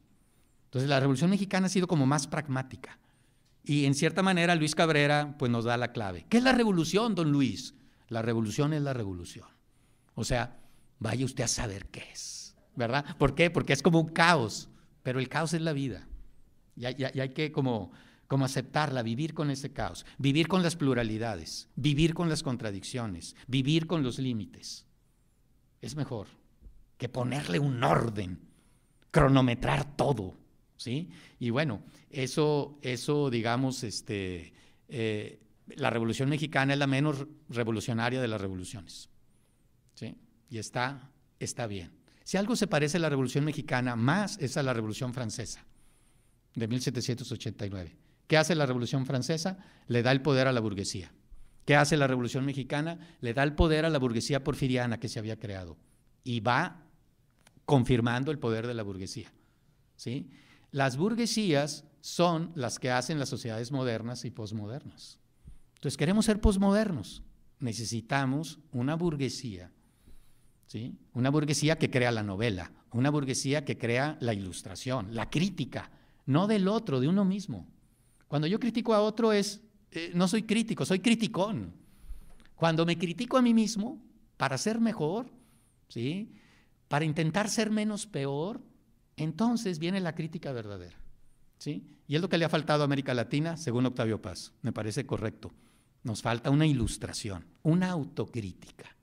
Entonces, la Revolución Mexicana ha sido como más pragmática. Y en cierta manera Luis Cabrera pues nos da la clave. ¿Qué es la revolución, don Luis? La revolución es la revolución. O sea, vaya usted a saber qué es, ¿verdad? ¿Por qué? Porque es como un caos, pero el caos es la vida. Y hay que como aceptarla, vivir con ese caos, vivir con las pluralidades, vivir con las contradicciones, vivir con los límites. Es mejor que ponerle un orden, cronometrar todo, ¿sí? Y bueno, eso digamos, la Revolución Mexicana es la menos revolucionaria de las revoluciones, ¿sí? Y está bien. Si algo se parece a la Revolución Mexicana, más es a la Revolución Francesa de 1789. ¿Qué hace la Revolución Francesa? Le da el poder a la burguesía. ¿Qué hace la Revolución Mexicana? Le da el poder a la burguesía porfiriana que se había creado y va confirmando el poder de la burguesía, ¿sí? Las burguesías son las que hacen las sociedades modernas y posmodernas. Entonces, queremos ser posmodernos. Necesitamos una burguesía, ¿sí? Una burguesía que crea la novela, una burguesía que crea la ilustración, la crítica, no del otro, de uno mismo. Cuando yo critico a otro no soy crítico, soy criticón. Cuando me critico a mí mismo para ser mejor, ¿sí? Para intentar ser menos peor, entonces viene la crítica verdadera, ¿sí? Y es lo que le ha faltado a América Latina, según Octavio Paz, me parece correcto. Nos falta una ilustración, una autocrítica,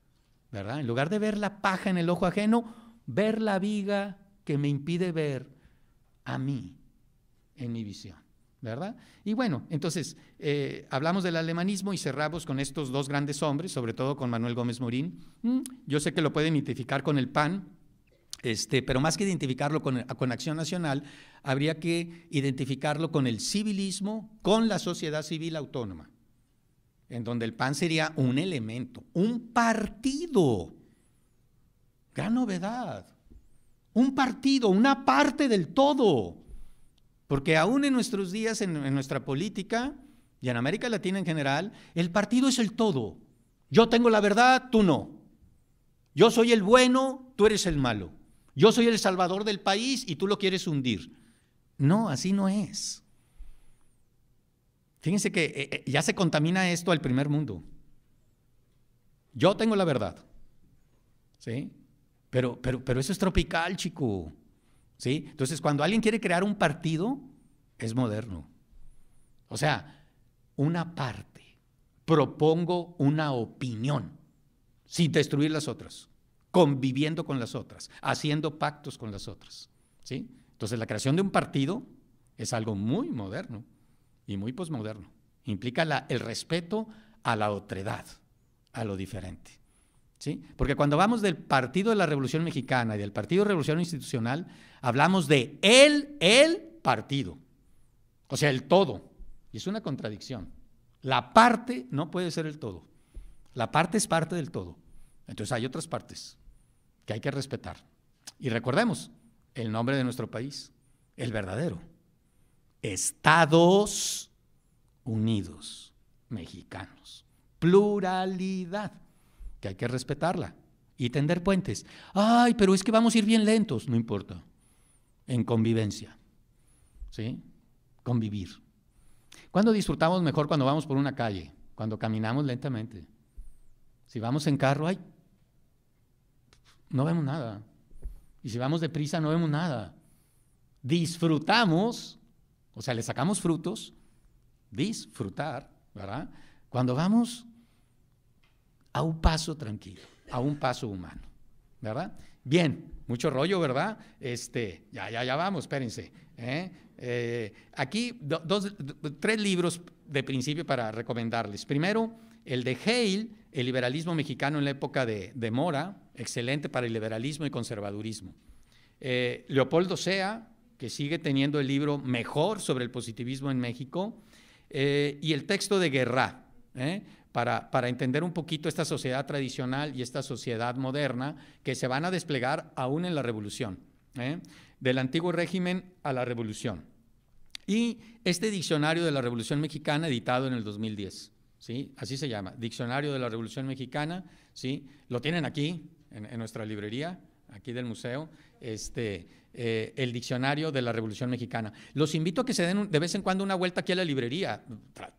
¿verdad? En lugar de ver la paja en el ojo ajeno, ver la viga que me impide ver a mí en mi visión, ¿verdad? Y bueno, entonces hablamos del alemanismo y cerramos con estos dos grandes hombres, sobre todo con Manuel Gómez Morín. Yo sé que lo pueden identificar con el PAN, pero más que identificarlo con Acción Nacional, habría que identificarlo con el civilismo, con la sociedad civil autónoma, en donde el PAN sería un elemento, un partido, gran novedad, un partido, una parte del todo. Porque aún en nuestros días, en nuestra política y en América Latina en general, el partido es el todo. Yo tengo la verdad, tú no. Yo soy el bueno, tú eres el malo. Yo soy el salvador del país y tú lo quieres hundir. No, así no es. Fíjense que ya se contamina esto al primer mundo. Yo tengo la verdad, ¿sí? Pero eso es tropical, chico. ¿Sí? Entonces, cuando alguien quiere crear un partido, es moderno. O sea, una parte, propongo una opinión, sin destruir las otras, conviviendo con las otras, haciendo pactos con las otras, ¿sí? Entonces, la creación de un partido es algo muy moderno y muy posmoderno. Implica el respeto a la otredad, a lo diferente, ¿sí? Porque cuando hablamos del Partido de la Revolución Mexicana y del Partido de Revolución Institucional, hablamos de el partido, o sea, el todo, y es una contradicción. La parte no puede ser el todo, la parte es parte del todo. Entonces hay otras partes que hay que respetar. Y recordemos el nombre de nuestro país, el verdadero, Estados Unidos Mexicanos, pluralidad, que hay que respetarla y tender puentes. Ay, pero es que vamos a ir bien lentos, no importa, en convivencia, ¿sí? Convivir. ¿Cuándo disfrutamos mejor? Cuando vamos por una calle, cuando caminamos lentamente. Si vamos en carro, ay, no vemos nada. Y si vamos deprisa, no vemos nada. Disfrutamos, o sea, le sacamos frutos, disfrutar, ¿verdad? Cuando vamos a un paso tranquilo, a un paso humano, ¿verdad? Bien, mucho rollo, ¿verdad? Ya vamos, espérense. Aquí tres libros de principio para recomendarles. Primero, el de Hale, El liberalismo mexicano en la época de Mora, excelente para el liberalismo y conservadurismo. Leopoldo Sea, que sigue teniendo el libro mejor sobre el positivismo en México, y el texto de Guerra, para entender un poquito esta sociedad tradicional y esta sociedad moderna que se van a desplegar aún en la revolución, del antiguo régimen a la revolución. Y este diccionario de la Revolución Mexicana, editado en el 2010, ¿sí? Así se llama, Diccionario de la Revolución Mexicana, ¿sí? Lo tienen aquí, en nuestra librería, aquí del museo, el Diccionario de la Revolución Mexicana. Los invito a que se den de vez en cuando una vuelta aquí a la librería.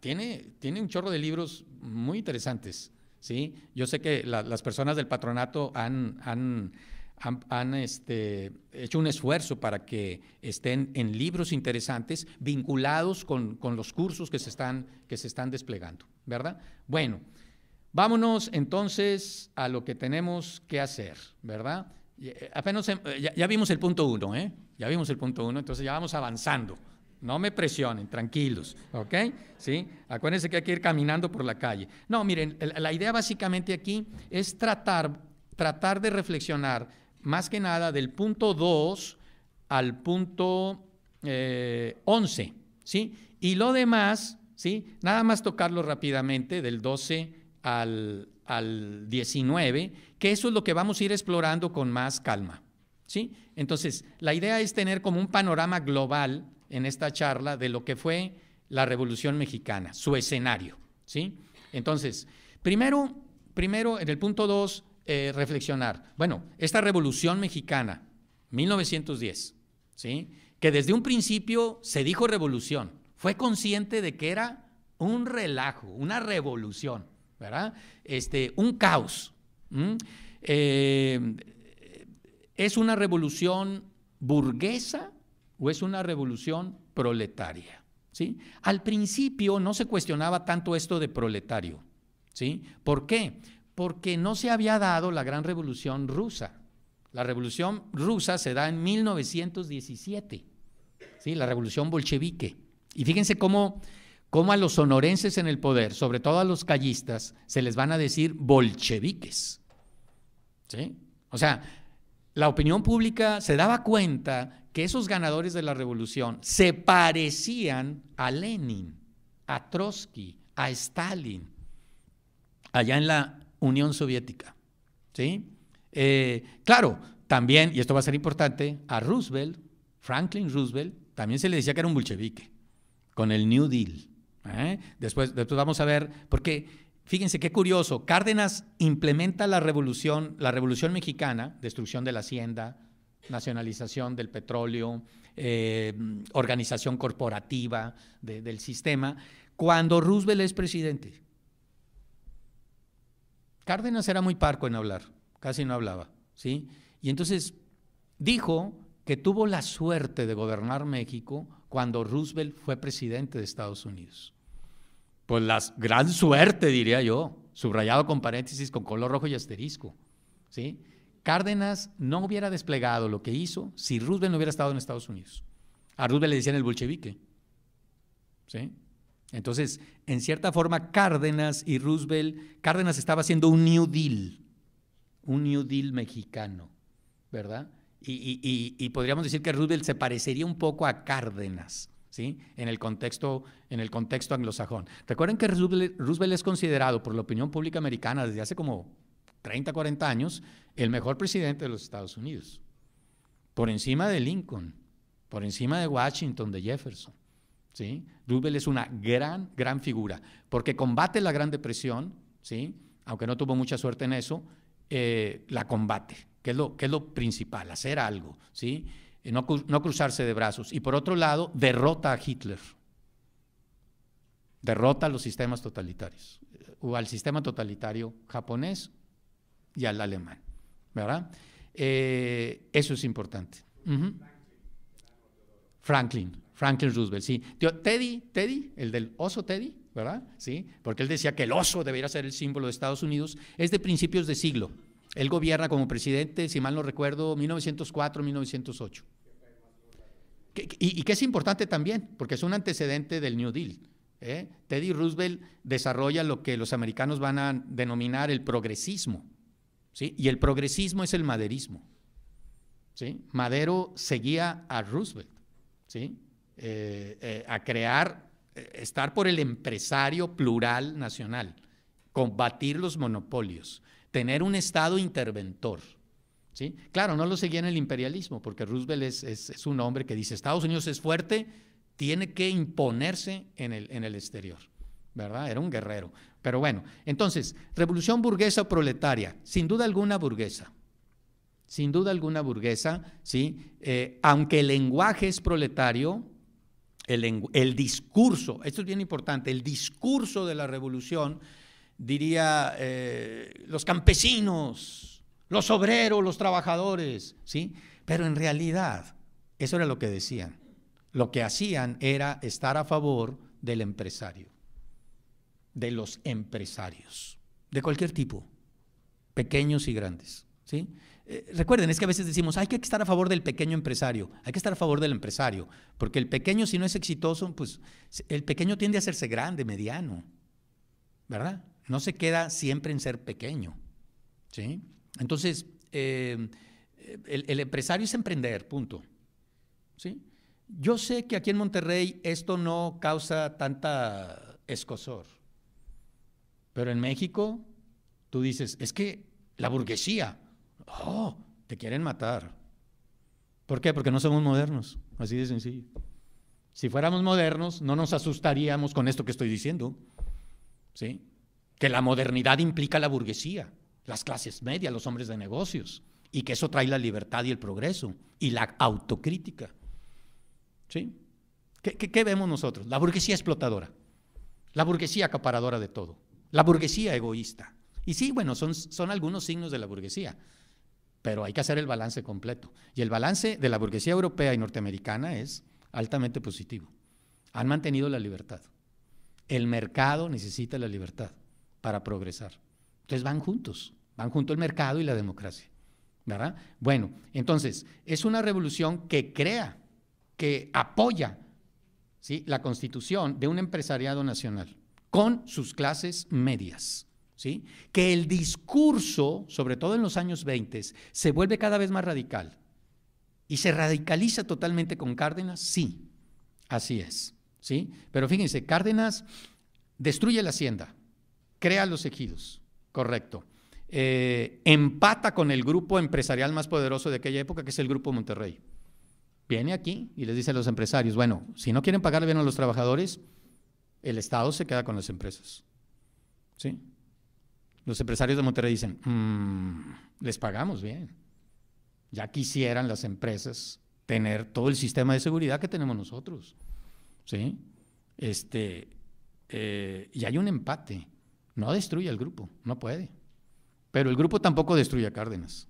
Tiene un chorro de libros muy interesantes, ¿sí? Yo sé que las personas del patronato han hecho un esfuerzo para que estén en libros interesantes vinculados con los cursos que se están desplegando, ¿verdad? Bueno, vámonos entonces a lo que tenemos que hacer, ¿verdad? Apenas ya vimos el punto 1, ¿eh? Ya vimos el punto 1, entonces ya vamos avanzando. No me presionen, tranquilos, ¿ok? ¿Sí? Acuérdense que hay que ir caminando por la calle. No, miren, la idea básicamente aquí es tratar de reflexionar más que nada del punto 2 al punto 11, ¿sí? Y lo demás, ¿sí? Nada más tocarlo rápidamente del 12 al 19, que eso es lo que vamos a ir explorando con más calma, ¿sí? Entonces, la idea es tener como un panorama global en esta charla de lo que fue la Revolución Mexicana, su escenario, ¿sí? Entonces, primero en el punto 2, reflexionar. Bueno, esta Revolución Mexicana, 1910, ¿sí? Que desde un principio se dijo revolución, fue consciente de que era un relajo, una revolución, ¿verdad? Un caos. ¿Es una revolución burguesa o es una revolución proletaria? ¿Sí? Al principio no se cuestionaba tanto esto de proletario, ¿sí? ¿Por qué? Porque no se había dado la gran revolución rusa. La revolución rusa se da en 1917, ¿sí? La revolución bolchevique. Y fíjense cómo a los sonorenses en el poder, sobre todo a los callistas, se les van a decir bolcheviques, ¿sí? O sea, la opinión pública se daba cuenta que esos ganadores de la revolución se parecían a Lenin, a Trotsky, a Stalin, allá en la Unión Soviética, ¿sí? Claro, también, y esto va a ser importante, a Roosevelt, Franklin Roosevelt, también se le decía que era un bolchevique, con el New Deal. Después vamos a ver, porque fíjense qué curioso, Cárdenas implementa la revolución mexicana, destrucción de la hacienda, nacionalización del petróleo, organización corporativa del sistema, cuando Roosevelt es presidente. Cárdenas era muy parco en hablar, casi no hablaba, ¿sí? Y entonces dijo que tuvo la suerte de gobernar México cuando Roosevelt fue presidente de Estados Unidos. Pues la gran suerte, diría yo, subrayado con paréntesis, con color rojo y asterisco, ¿sí? Cárdenas no hubiera desplegado lo que hizo si Roosevelt no hubiera estado en Estados Unidos. A Roosevelt le decían el bolchevique, ¿sí? Entonces, en cierta forma, Cárdenas estaba haciendo un New Deal mexicano, ¿verdad? Y podríamos decir que Roosevelt se parecería un poco a Cárdenas, ¿sí? En el contexto anglosajón. Recuerden que Roosevelt es considerado por la opinión pública americana desde hace como 30, 40 años el mejor presidente de los Estados Unidos, por encima de Lincoln, por encima de Washington, de Jefferson, ¿sí? Roosevelt es una gran figura, porque combate la Gran Depresión, ¿sí? Aunque no tuvo mucha suerte en eso, la combate, que es lo principal, hacer algo, ¿sí? No cruzarse de brazos. Y por otro lado, derrota a Hitler, derrota a los sistemas totalitarios, o al sistema totalitario japonés y al alemán, ¿verdad? Eso es importante. Franklin Roosevelt, sí. Teddy, el del oso Teddy, ¿verdad? Sí, porque él decía que el oso debería ser el símbolo de Estados Unidos, es de principios de siglo. Él gobierna como presidente, si mal no recuerdo, 1904-1908. Y que es importante también, porque es un antecedente del New Deal. Teddy Roosevelt desarrolla lo que los americanos van a denominar el progresismo, ¿sí? Y el progresismo es el maderismo, ¿sí? Madero seguía a Roosevelt, ¿sí? A crear, estar por el empresario plural nacional, combatir los monopolios, tener un Estado interventor, ¿sí? Claro, no lo seguía en el imperialismo, porque Roosevelt es un hombre que dice, Estados Unidos es fuerte, tiene que imponerse en el exterior, ¿verdad? Era un guerrero. Pero bueno, entonces, revolución burguesa o proletaria, sin duda alguna burguesa, ¿sí? Aunque el lenguaje es proletario, el discurso, esto es bien importante, el discurso de la revolución diría los campesinos, los obreros, los trabajadores, ¿sí? Pero en realidad, eso era lo que decían. Lo que hacían era estar a favor del empresario, de los empresarios, de cualquier tipo, pequeños y grandes, ¿sí? Recuerden, es que a veces decimos, hay que estar a favor del pequeño empresario, hay que estar a favor del empresario, porque el pequeño, si no es exitoso, pues el pequeño tiende a hacerse grande, mediano, ¿verdad? No se queda siempre en ser pequeño, ¿sí? Entonces, el empresario es emprender, punto, ¿sí? Yo sé que aquí en Monterrey esto no causa tanta escozor, pero en México tú dices, es que la burguesía, oh, te quieren matar. ¿Por qué? Porque no somos modernos, así de sencillo. Si fuéramos modernos, no nos asustaríamos con esto que estoy diciendo, ¿sí? Que la modernidad implica la burguesía, las clases medias, los hombres de negocios, y que eso trae la libertad y el progreso, y la autocrítica, ¿sí? ¿Qué vemos nosotros? La burguesía explotadora, la burguesía acaparadora de todo, la burguesía egoísta. Y sí, bueno, son algunos signos de la burguesía, pero hay que hacer el balance completo. Y el balance de la burguesía europea y norteamericana es altamente positivo. Han mantenido la libertad. El mercado necesita la libertad para progresar. Entonces van junto el mercado y la democracia, ¿verdad? Bueno, entonces es una revolución que crea, que apoya, ¿sí?, la constitución de un empresariado nacional con sus clases medias, ¿sí? Que el discurso, sobre todo en los años 20, se vuelve cada vez más radical y se radicaliza totalmente con Cárdenas, sí, así es, ¿sí? Pero fíjense, Cárdenas destruye la hacienda, crea los ejidos, correcto, empata con el grupo empresarial más poderoso de aquella época, que es el Grupo Monterrey. Viene aquí y les dice a los empresarios, bueno, si no quieren pagarle bien a los trabajadores, el Estado se queda con las empresas, ¿sí? Los empresarios de Monterrey dicen, les pagamos bien. Ya quisieran las empresas tener todo el sistema de seguridad que tenemos nosotros, ¿sí? Y hay un empate. No destruye al grupo, no puede. Pero el grupo tampoco destruye a Cárdenas,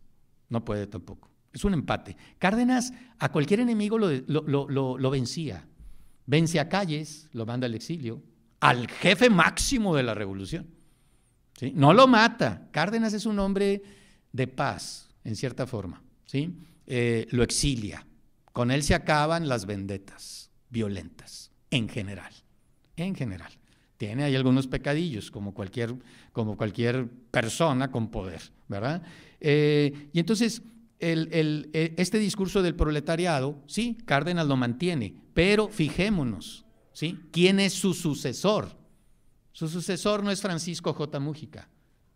no puede tampoco. Es un empate. Cárdenas a cualquier enemigo lo vencía. Vence a Calles, lo manda al exilio, al jefe máximo de la revolución, ¿sí? No lo mata. Cárdenas es un hombre de paz, en cierta forma, ¿sí? Lo exilia. Con él se acaban las vendetas violentas, en general. En general. Tiene ahí algunos pecadillos, como cualquier persona con poder, ¿verdad? Y entonces, este discurso del proletariado, sí, Cárdenas lo mantiene, pero fijémonos, ¿sí? ¿Quién es su sucesor? Su sucesor no es Francisco J. Múgica,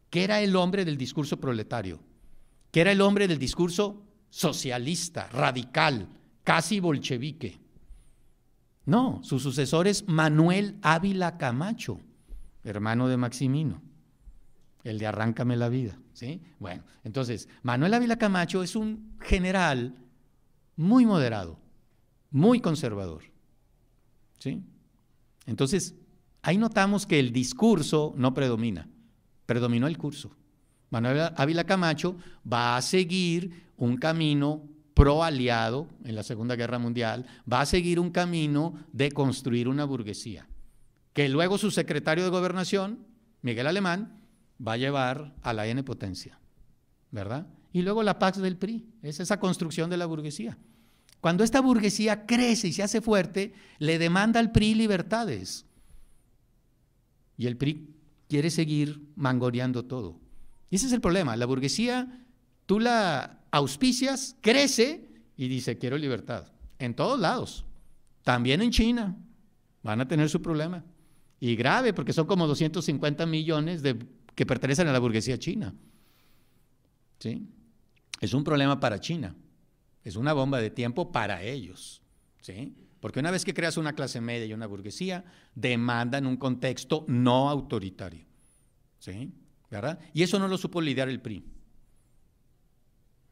que era el hombre del discurso proletario, que era el hombre del discurso socialista, radical, casi bolchevique. No, su sucesor es Manuel Ávila Camacho, hermano de Maximino, el de Arráncame la vida, ¿sí? Bueno, entonces, Manuel Ávila Camacho es un general muy moderado, muy conservador, ¿sí? Entonces, ahí notamos que el discurso no predomina, predominó el curso. Manuel Ávila Camacho va a seguir un camino pro aliado en la Segunda Guerra Mundial, va a seguir un camino de construir una burguesía, que luego su secretario de Gobernación, Miguel Alemán, va a llevar a la N potencia, ¿verdad? Y luego la Pax del PRI, es esa construcción de la burguesía. Cuando esta burguesía crece y se hace fuerte, le demanda al PRI libertades. Y el PRI quiere seguir mangoneando todo. Y ese es el problema, la burguesía, tú la auspicias, crece y dice, quiero libertad. En todos lados, también en China, van a tener su problema. Y grave, porque son como 250 millones que pertenecen a la burguesía china, ¿sí? Es un problema para China, es una bomba de tiempo para ellos, ¿sí? Porque una vez que creas una clase media y una burguesía, demandan un contexto no autoritario, ¿sí? ¿Verdad? Y eso no lo supo lidiar el PRI.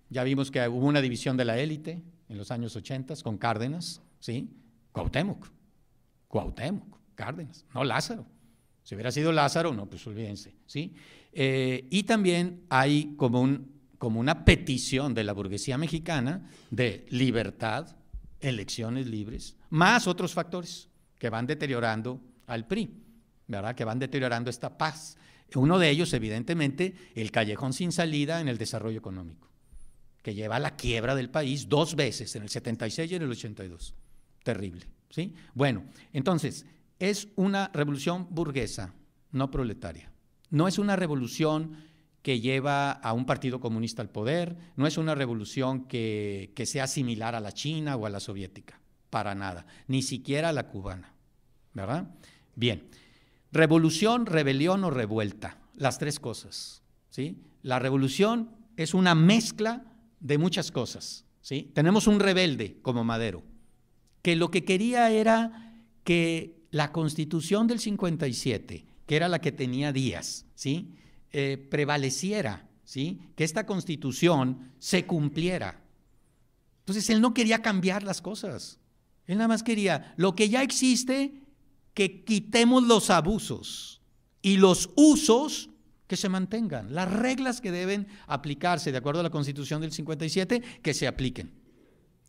Ya vimos que hubo una división de la élite en los años 80 con Cárdenas, ¿sí? Cuauhtémoc, Cárdenas, no Lázaro, Si hubiera sido Lázaro, no, pues olvídense, ¿sí? Y también hay como una petición de la burguesía mexicana de libertad, elecciones libres, más otros factores que van deteriorando al PRI, ¿verdad? Que van deteriorando esta paz. Uno de ellos, evidentemente, el callejón sin salida en el desarrollo económico, que lleva a la quiebra del país 2 veces, en el 76 y en el 82. Terrible, ¿sí? Bueno, entonces, es una revolución burguesa, no proletaria. No es una revolución que lleva a un partido comunista al poder, no es una revolución que sea similar a la china o a la soviética, para nada, ni siquiera a la cubana, ¿verdad? Bien, revolución, rebelión o revuelta, las 3 cosas, ¿sí? La revolución es una mezcla de muchas cosas, ¿sí? Tenemos un rebelde como Madero, que lo que quería era que la Constitución del 57, que era la que tenía Díaz, ¿sí? Prevaleciera, ¿sí? Que esta Constitución se cumpliera. Entonces él no quería cambiar las cosas, él nada más quería lo que ya existe, que quitemos los abusos y los usos que se mantengan, las reglas que deben aplicarse de acuerdo a la Constitución del 57, que se apliquen,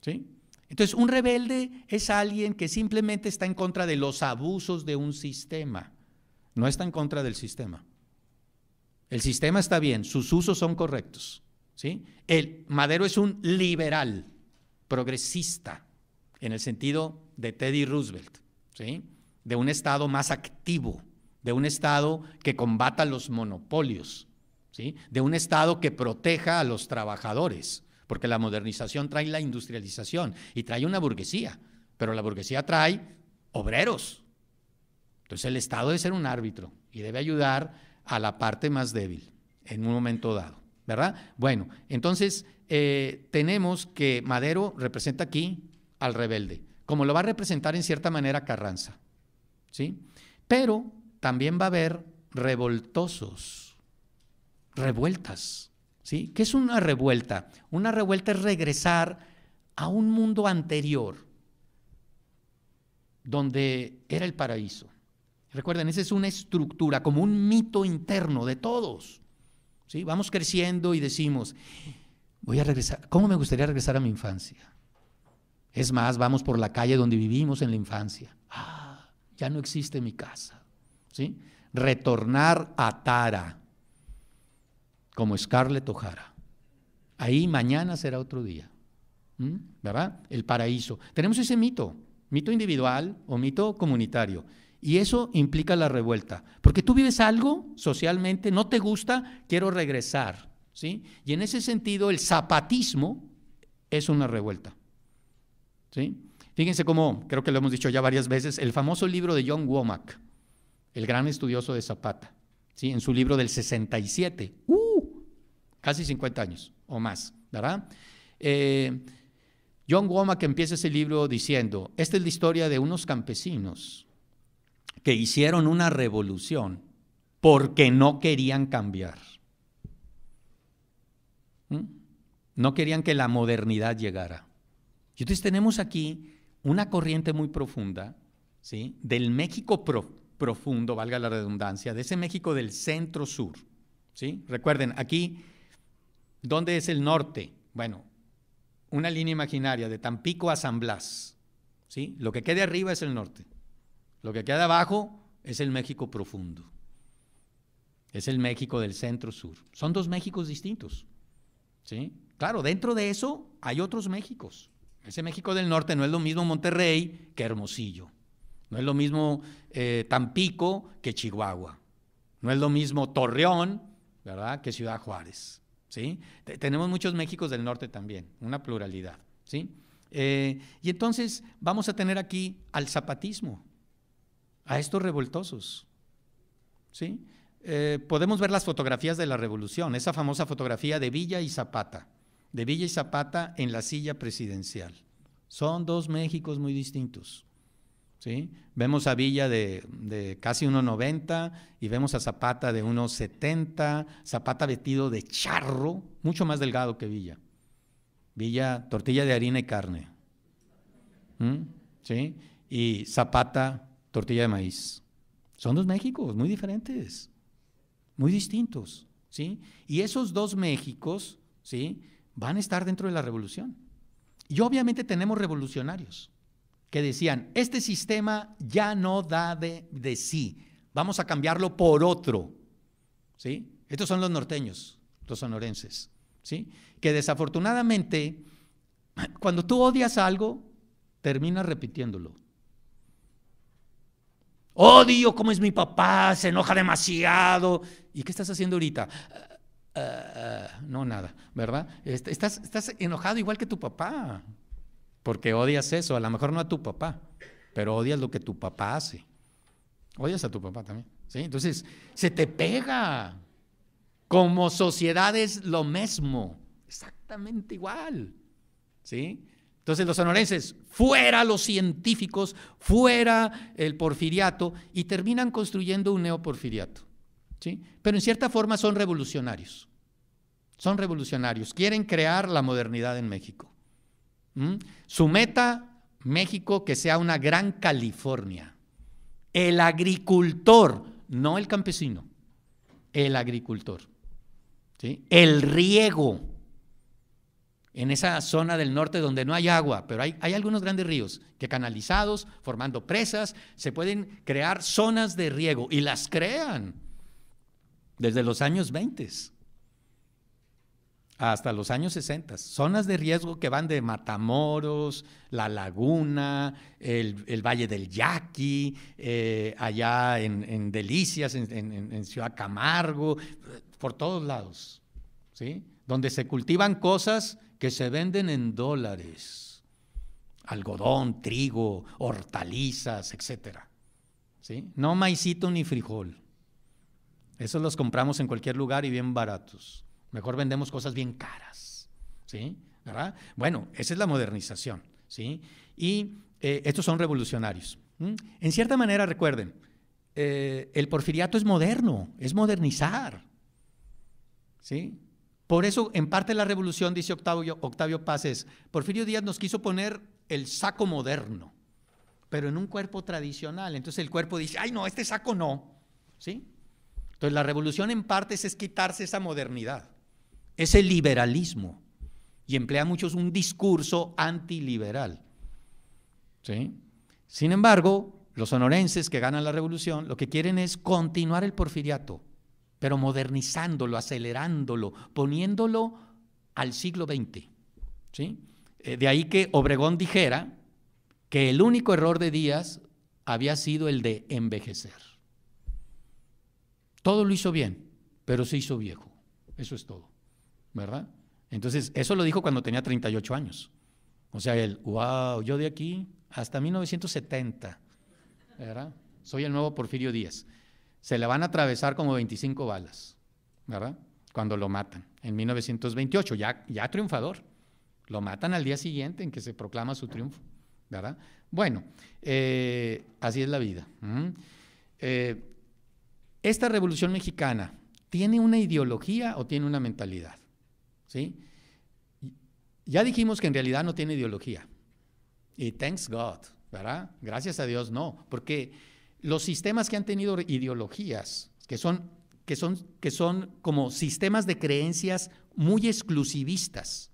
¿sí? Entonces, un rebelde es alguien que simplemente está en contra de los abusos de un sistema, no está en contra del sistema. El sistema está bien, sus usos son correctos, ¿sí? Madero es un liberal, progresista, en el sentido de Teddy Roosevelt, ¿sí? De un Estado más activo, de un Estado que combata los monopolios, ¿sí? De un Estado que proteja a los trabajadores, porque la modernización trae la industrialización y trae una burguesía, pero la burguesía trae obreros. Entonces el Estado debe ser un árbitro y debe ayudar a la parte más débil en un momento dado, ¿verdad? Bueno, entonces tenemos que Madero representa aquí al rebelde, como lo va a representar en cierta manera Carranza, ¿sí? Pero también va a haber revoltosos, revueltas, ¿sí? ¿Qué es una revuelta? Una revuelta es regresar a un mundo anterior, donde era el paraíso. Recuerden, esa es una estructura, como un mito interno de todos, ¿sí? Vamos creciendo y decimos, voy a regresar, ¿cómo me gustaría regresar a mi infancia? Es más, vamos por la calle donde vivimos en la infancia. Ya no existe mi casa, ¿sí? Retornar a Tara, como Scarlett O'Hara. Ahí mañana será otro día, ¿verdad? El paraíso. Tenemos ese mito individual o mito comunitario. Y eso implica la revuelta, porque tú vives algo socialmente, no te gusta, quiero regresar, ¿sí? Y en ese sentido el zapatismo es una revuelta, ¿sí? Fíjense cómo, creo que lo hemos dicho ya varias veces, el famoso libro de John Womack, el gran estudioso de Zapata, ¿sí? En su libro del 67, casi 50 años o más, ¿verdad? John Womack empieza ese libro diciendo, esta es la historia de unos campesinos que hicieron una revolución porque no querían cambiar. No querían que la modernidad llegara. Y entonces tenemos aquí una corriente muy profunda, ¿sí? Del México profundo, valga la redundancia, de ese México del centro-sur, ¿sí? Recuerden, aquí, ¿dónde es el norte? Bueno, una línea imaginaria de Tampico a San Blas, ¿sí? Lo que quede arriba es el norte. Lo que queda abajo es el México profundo, es el México del centro-sur. Son 2 Méxicos distintos, ¿sí? Claro, dentro de eso hay otros Méxicos. Ese México del norte no es lo mismo Monterrey que Hermosillo, no es lo mismo Tampico que Chihuahua, no es lo mismo Torreón, ¿verdad?, que Ciudad Juárez, ¿sí? Tenemos muchos Méxicos del norte también, una pluralidad, ¿sí? Y entonces vamos a tener aquí al zapatismo, a estos revoltosos, ¿sí? Podemos ver las fotografías de la revolución, esa famosa fotografía de Villa y Zapata en la silla presidencial. Son 2 Méxicos muy distintos, ¿sí? Vemos a Villa de casi 1,90 y vemos a Zapata de 1,70, Zapata vestido de charro, mucho más delgado que Villa. Villa, tortilla de harina y carne, ¿sí? Y Zapata, tortilla de maíz, Son dos Méxicos muy diferentes, muy distintos, ¿sí? Y esos dos Méxicos, ¿sí?, van a estar dentro de la revolución. Y obviamente tenemos revolucionarios que decían, este sistema ya no da de sí, vamos a cambiarlo por otro, ¿sí? Estos son los norteños, los sonorenses, ¿sí? Que desafortunadamente, cuando tú odias algo, terminas repitiéndolo. Odio cómo es mi papá, se enoja demasiado. ¿Y qué estás haciendo ahorita? No, nada, ¿verdad? Estás enojado igual que tu papá, porque odias eso, a lo mejor no a tu papá, pero odias lo que tu papá hace. Odias a tu papá también, ¿sí? Entonces, se te pega. Como sociedad es lo mismo, exactamente igual, ¿sí? Entonces los sonorenses, fuera los científicos, fuera el porfiriato, y terminan construyendo un neoporfiriato, ¿sí? Pero en cierta forma son revolucionarios, quieren crear la modernidad en México. Su meta, México, que sea una gran California. El agricultor, no el campesino, el agricultor, ¿sí? El riego. En esa zona del norte donde no hay agua, pero hay algunos grandes ríos que canalizados, formando presas, se pueden crear zonas de riego y las crean desde los años 20 hasta los años 60. Zonas de riego que van de Matamoros, La Laguna, el Valle del Yaqui, allá en Delicias, en Ciudad Camargo, por todos lados, ¿sí? Donde se cultivan cosas que se venden en dólares, algodón, trigo, hortalizas, etcétera, ¿sí? No maicito ni frijol, esos los compramos en cualquier lugar y bien baratos, mejor vendemos cosas bien caras, ¿sí? ¿Verdad? Bueno, esa es la modernización, ¿sí? Y estos son revolucionarios. En cierta manera, recuerden, el porfiriato es moderno, es modernizar, ¿sí? Por eso, en parte de la revolución, dice Octavio Paz, es, Porfirio Díaz nos quiso poner el saco moderno, pero en un cuerpo tradicional. Entonces el cuerpo dice, ay no, este saco no, ¿sí? Entonces la revolución en parte es quitarse esa modernidad, ese liberalismo, y emplea muchos un discurso antiliberal, ¿sí? Sin embargo, los sonorenses que ganan la revolución, lo que quieren es continuar el porfiriato, pero modernizándolo, acelerándolo, poniéndolo al siglo XX, ¿sí? De ahí que Obregón dijera que el único error de Díaz había sido el de envejecer. Todo lo hizo bien, pero se hizo viejo, eso es todo, ¿verdad? Entonces, eso lo dijo cuando tenía 38 años. O sea, él, wow, yo de aquí hasta 1970, ¿verdad? Soy el nuevo Porfirio Díaz. Se le van a atravesar como 25 balas, ¿verdad? Cuando lo matan, en 1928, ya triunfador. Lo matan al día siguiente en que se proclama su triunfo, ¿verdad? Bueno, así es la vida. Esta Revolución Mexicana, ¿tiene una ideología o tiene una mentalidad? ¿Sí? Ya dijimos que en realidad no tiene ideología. Y thanks God, ¿verdad? Gracias a Dios no, porque los sistemas que han tenido ideologías, que son como sistemas de creencias muy exclusivistas,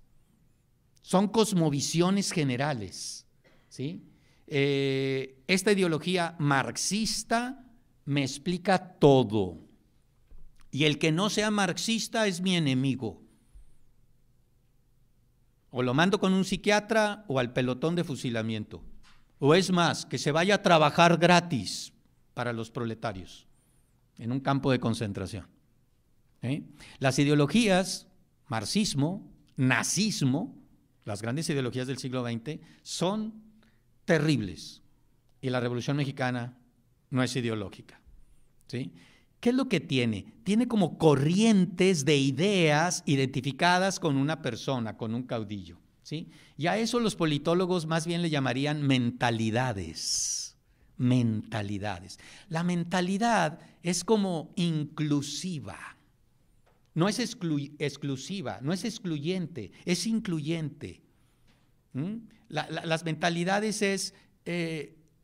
son cosmovisiones generales, ¿sí? Esta ideología marxista me explica todo, y el que no sea marxista es mi enemigo. O lo mando con un psiquiatra o al pelotón de fusilamiento. O es más, que se vaya a trabajar gratis para los proletarios en un campo de concentración. Las ideologías, marxismo, nazismo, las grandes ideologías del siglo XX, son terribles. Y la Revolución Mexicana no es ideológica, ¿sí? ¿Qué es lo que tiene? Tiene como corrientes de ideas identificadas con una persona, con un caudillo, ¿sí? Y a eso los politólogos más bien le llamarían mentalidades. Mentalidades. La mentalidad es como inclusiva, no es exclusiva, no es excluyente, es incluyente. Las mentalidades es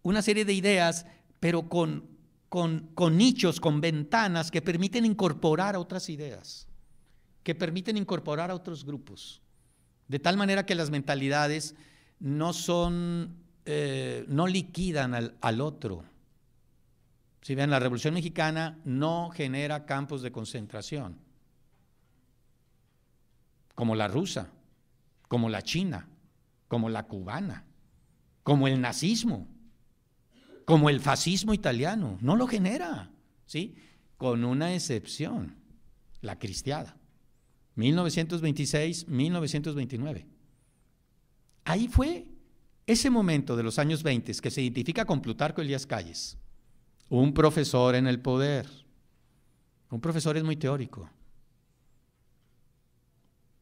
una serie de ideas, pero con con nichos, con ventanas que permiten incorporar a otras ideas, que permiten incorporar a otros grupos, de tal manera que las mentalidades no liquidan al otro. Si ven, la Revolución Mexicana no genera campos de concentración, como la rusa, como la china, como la cubana, como el nazismo, como el fascismo italiano. No lo genera, ¿sí? Con una excepción, la cristiada, 1926, 1929. Ahí fue ese momento de los años 20 que se identifica con Plutarco Elías Calles, un profesor en el poder. Un profesor es muy teórico.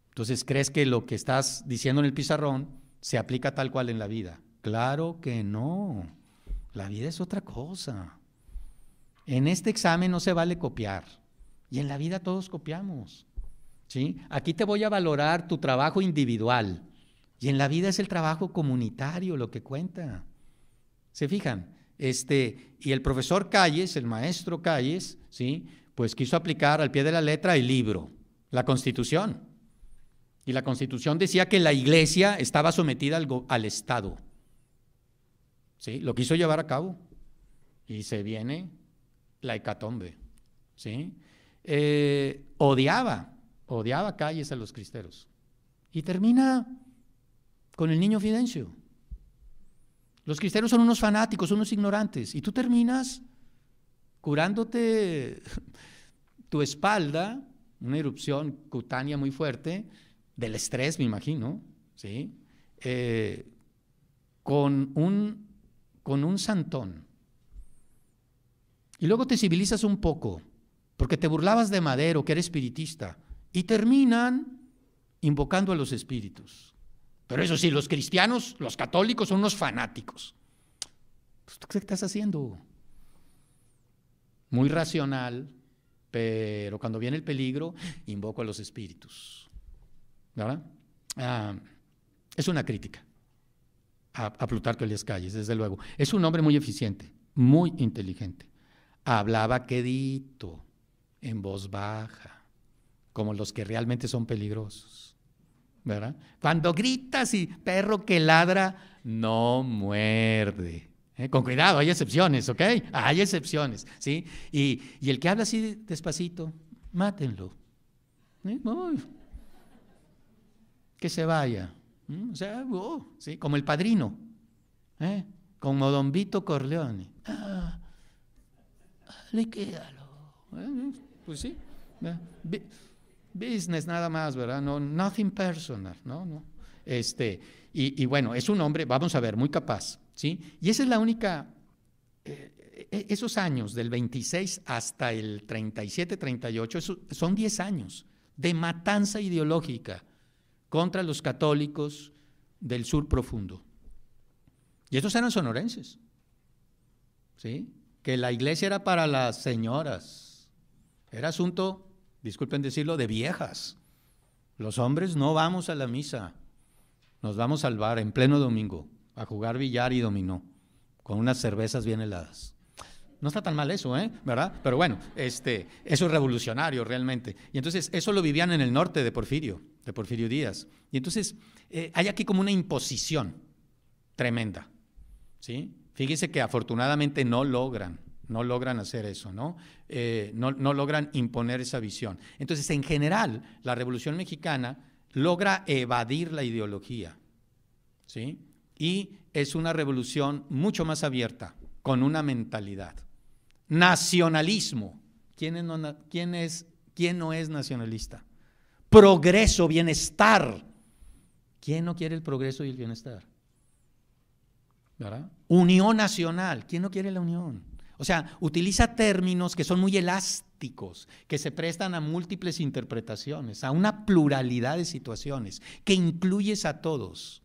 Entonces, ¿crees que lo que estás diciendo en el pizarrón se aplica tal cual en la vida? Claro que no. La vida es otra cosa. En este examen no se vale copiar. Y en la vida todos copiamos, ¿sí? Aquí te voy a valorar tu trabajo individual. Y en la vida es el trabajo comunitario lo que cuenta. ¿Se fijan? Y el profesor Calles, el maestro Calles, ¿sí? Pues quiso aplicar al pie de la letra el libro, la Constitución. Y la Constitución decía que la Iglesia estaba sometida al Estado. ¿Sí? Lo quiso llevar a cabo. Y se viene la hecatombe. ¿Sí? Odiaba Calles a los cristeros. Y termina con el niño Fidencio. Los cristeros son unos fanáticos, unos ignorantes. Y tú terminas curándote tu espalda, una erupción cutánea muy fuerte, del estrés, me imagino, ¿sí? Con un santón. Y luego te civilizas un poco, porque te burlabas de Madero, que era espiritista, y terminan invocando a los espíritus. Pero eso sí, los cristianos, los católicos son unos fanáticos. Pues, ¿qué estás haciendo? Muy racional, pero cuando viene el peligro, invoco a los espíritus. ¿Verdad? Es una crítica a Plutarco Elías Calles, desde luego. Es un hombre muy eficiente, muy inteligente. Hablaba quedito, en voz baja, como los que realmente son peligrosos, ¿verdad? Cuando gritas y perro que ladra, no muerde. Con cuidado, hay excepciones, ¿ok? Hay excepciones, ¿sí? Y el que habla así despacito, mátenlo. Que se vaya. O sea, ¿sí? Como el Padrino, como Don Vito Corleone. Liquídalo. Pues sí. Business nada más, ¿verdad? No, nothing personal, no. Y bueno, es un hombre, vamos a ver, muy capaz, ¿sí? Y esa es la única, esos años, del 26 hasta el 37, 38, son 10 años de matanza ideológica contra los católicos del sur profundo. Y estos eran sonorenses, ¿sí? Que la iglesia era para las señoras, era asunto, disculpen decirlo, de viejas. Los hombres no vamos a la misa, nos vamos al bar en pleno domingo a jugar billar y dominó, con unas cervezas bien heladas. No está tan mal eso, ¿verdad? Pero bueno, eso es revolucionario realmente. Y entonces eso lo vivían en el norte de Porfirio Díaz. Y entonces hay aquí como una imposición tremenda, ¿sí? Fíjese que afortunadamente no logran hacer eso, ¿no? No logran imponer esa visión. Entonces, en general, la Revolución Mexicana logra evadir la ideología, ¿sí? Y es una revolución mucho más abierta, con una mentalidad. Nacionalismo. ¿Quién no es nacionalista? Progreso, bienestar. ¿Quién no quiere el progreso y el bienestar? ¿Verdad? Unión nacional. ¿Quién no quiere la unión? O sea, utiliza términos que son muy elásticos, que se prestan a múltiples interpretaciones, a una pluralidad de situaciones, que incluyes a todos,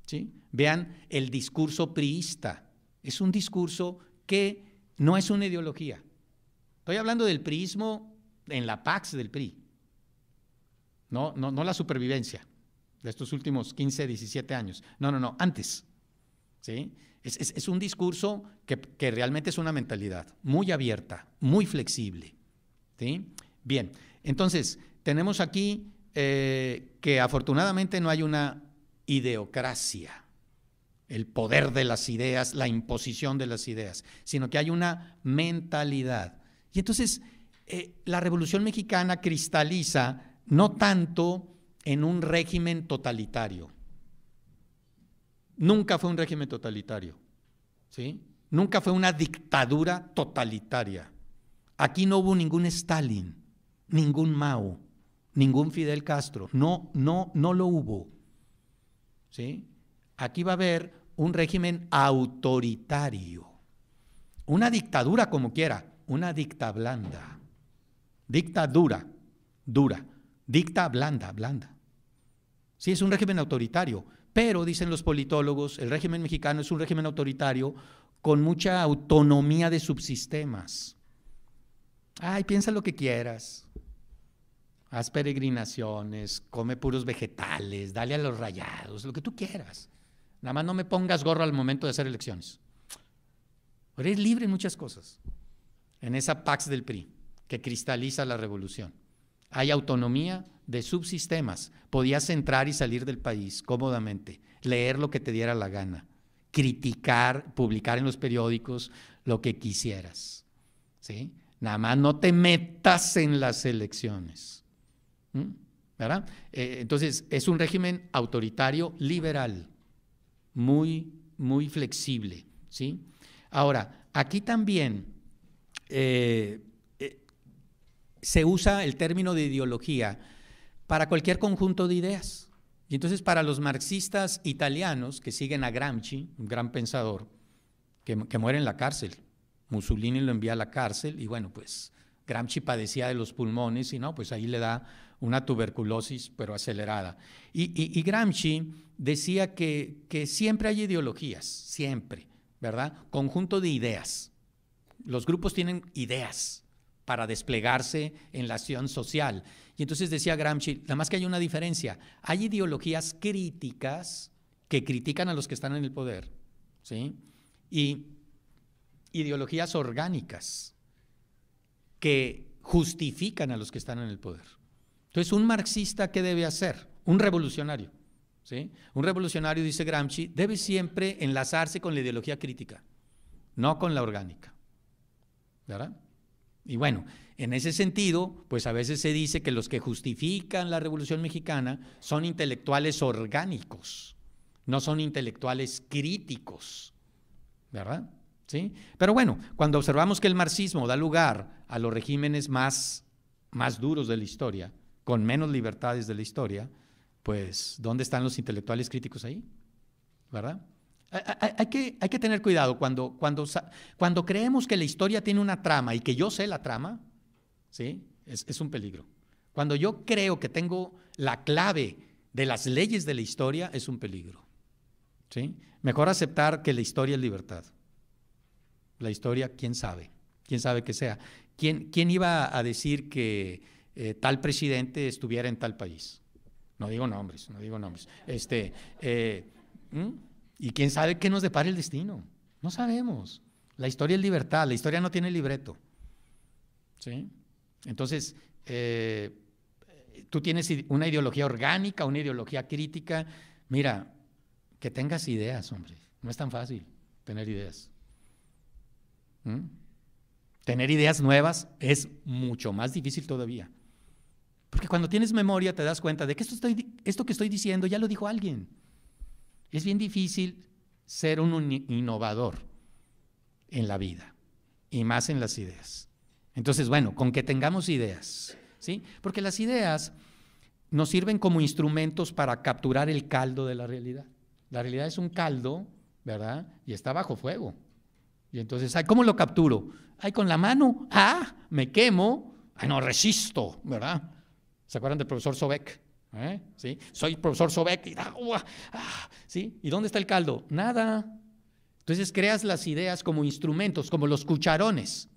¿sí? Vean el discurso priista. Es un discurso que no es una ideología. Estoy hablando del priismo en la Pax del PRI. No la supervivencia de estos últimos 15, 17 años. No, antes, ¿sí? Es un discurso que realmente es una mentalidad muy abierta, muy flexible. ¿Sí? Bien, entonces tenemos aquí que afortunadamente no hay una ideocracia, el poder de las ideas, la imposición de las ideas, sino que hay una mentalidad. Y entonces la Revolución Mexicana cristaliza no tanto en un régimen totalitario. Nunca fue un régimen totalitario, ¿sí? Nunca fue una dictadura totalitaria. Aquí no hubo ningún Stalin, ningún Mao, ningún Fidel Castro. No lo hubo, ¿sí? Aquí va a haber un régimen autoritario, una dictadura como quiera, una dicta blanda, dictadura, dura, dicta blanda, blanda. Sí, es un régimen autoritario, pero dicen los politólogos, el régimen mexicano es un régimen autoritario con mucha autonomía de subsistemas. Ay, piensa lo que quieras, haz peregrinaciones, come puros vegetales, dale a los rayados, lo que tú quieras. Nada más no me pongas gorro al momento de hacer elecciones. Eres libre en muchas cosas, en esa Pax del PRI, que cristaliza la revolución. Hay autonomía de subsistemas, podías entrar y salir del país cómodamente, leer lo que te diera la gana, criticar, publicar en los periódicos lo que quisieras, ¿sí? Nada más no te metas en las elecciones, ¿verdad? Entonces, es un régimen autoritario liberal, muy, muy flexible, ¿sí? Ahora, aquí también se usa el término de ideología para cualquier conjunto de ideas. Y entonces para los marxistas italianos que siguen a Gramsci, un gran pensador, que muere en la cárcel, Mussolini lo envía a la cárcel y bueno, pues Gramsci padecía de los pulmones y no, pues ahí le da una tuberculosis pero acelerada. Y Gramsci decía que siempre hay ideologías, siempre, ¿verdad? Conjunto de ideas. Los grupos tienen ideas para desplegarse en la acción social. Y entonces decía Gramsci, nada más que hay una diferencia, hay ideologías críticas que critican a los que están en el poder, ¿sí? Y ideologías orgánicas que justifican a los que están en el poder. Entonces, un marxista, ¿qué debe hacer? Un revolucionario, ¿sí? Un revolucionario, dice Gramsci, debe siempre enlazarse con la ideología crítica, no con la orgánica, ¿verdad? Y bueno, en ese sentido, pues a veces se dice que los que justifican la Revolución Mexicana son intelectuales orgánicos, no son intelectuales críticos, ¿verdad? ¿Sí? Pero bueno, cuando observamos que el marxismo da lugar a los regímenes más duros de la historia, con menos libertades de la historia, pues ¿dónde están los intelectuales críticos ahí? ¿Verdad? Hay que tener cuidado cuando creemos que la historia tiene una trama y que yo sé la trama, ¿sí? Es un peligro. Cuando yo creo que tengo la clave de las leyes de la historia, es un peligro, ¿sí? Mejor aceptar que la historia es libertad. La historia, quién sabe que sea. ¿Quién iba a decir que tal presidente estuviera en tal país? No digo nombres. Y quién sabe qué nos depara el destino. No sabemos. La historia es libertad, la historia no tiene libreto, ¿sí? Entonces, tú tienes una ideología orgánica, una ideología crítica. Mira, que tengas ideas, hombre. No es tan fácil tener ideas. Tener ideas nuevas es mucho más difícil todavía. Porque cuando tienes memoria te das cuenta de que esto que estoy diciendo ya lo dijo alguien. Es bien difícil ser un innovador en la vida y más en las ideas. Entonces, bueno, con que tengamos ideas, ¿sí? Porque las ideas nos sirven como instrumentos para capturar el caldo de la realidad. La realidad es un caldo, ¿verdad? Y está bajo fuego. Y entonces, ¿cómo lo capturo? Con la mano, me quemo, no resisto, ¿verdad? ¿Se acuerdan del profesor Sobek? ¿Sí? Soy profesor Sobek, ¿sí? ¿Y dónde está el caldo? Nada. Entonces creas las ideas como instrumentos, como los cucharones,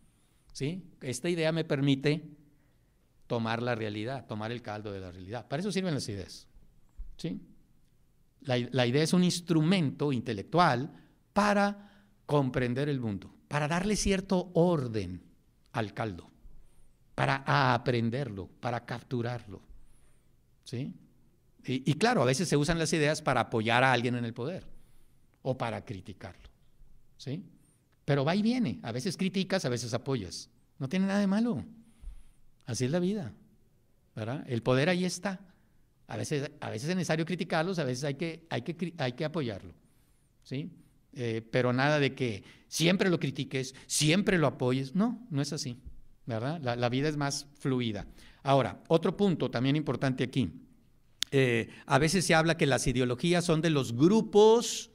¿sí? Esta idea me permite tomar la realidad, tomar el caldo de la realidad. Para eso sirven las ideas, ¿sí? La idea es un instrumento intelectual para comprender el mundo, para darle cierto orden al caldo, para aprenderlo, para capturarlo, ¿sí? Y claro, a veces se usan las ideas para apoyar a alguien en el poder o para criticarlo, ¿sí? Pero va y viene, a veces criticas, a veces apoyas, no tiene nada de malo, así es la vida, ¿verdad? El poder ahí está, a veces es necesario criticarlos, a veces hay que apoyarlo, ¿sí? Pero nada de que siempre lo critiques, siempre lo apoyes, no es así, ¿verdad? La vida es más fluida. Ahora, otro punto también importante aquí, a veces se habla que las ideologías son de los grupos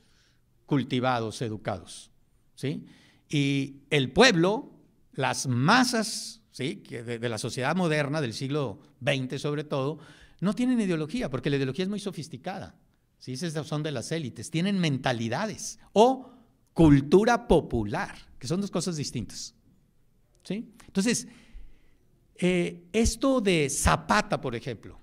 cultivados, educados, ¿sí? Y el pueblo, las masas, ¿sí? Que de la sociedad moderna, del siglo XX sobre todo, no tienen ideología, porque la ideología es muy sofisticada, ¿sí? Esas son de las élites, tienen mentalidades o cultura popular, que son dos cosas distintas, ¿sí? Entonces, esto de Zapata, por ejemplo,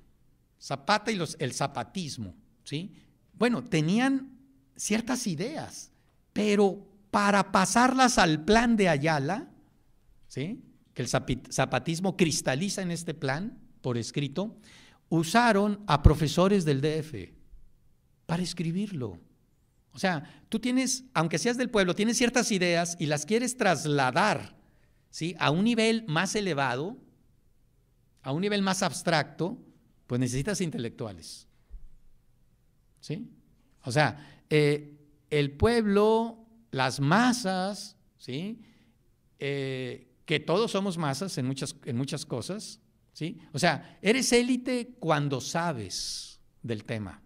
Zapata y el zapatismo, ¿sí? Bueno, tenían ciertas ideas, pero para pasarlas al plan de Ayala, ¿sí? Que el zapatismo cristaliza en este plan por escrito, usaron a profesores del DF para escribirlo. O sea, tú tienes, aunque seas del pueblo, tienes ciertas ideas y las quieres trasladar, ¿sí? A un nivel más elevado, a un nivel más abstracto, pues necesitas intelectuales, ¿sí? O sea, el pueblo, las masas, ¿sí? Que todos somos masas en muchas cosas, ¿sí? O sea, eres élite cuando sabes del tema.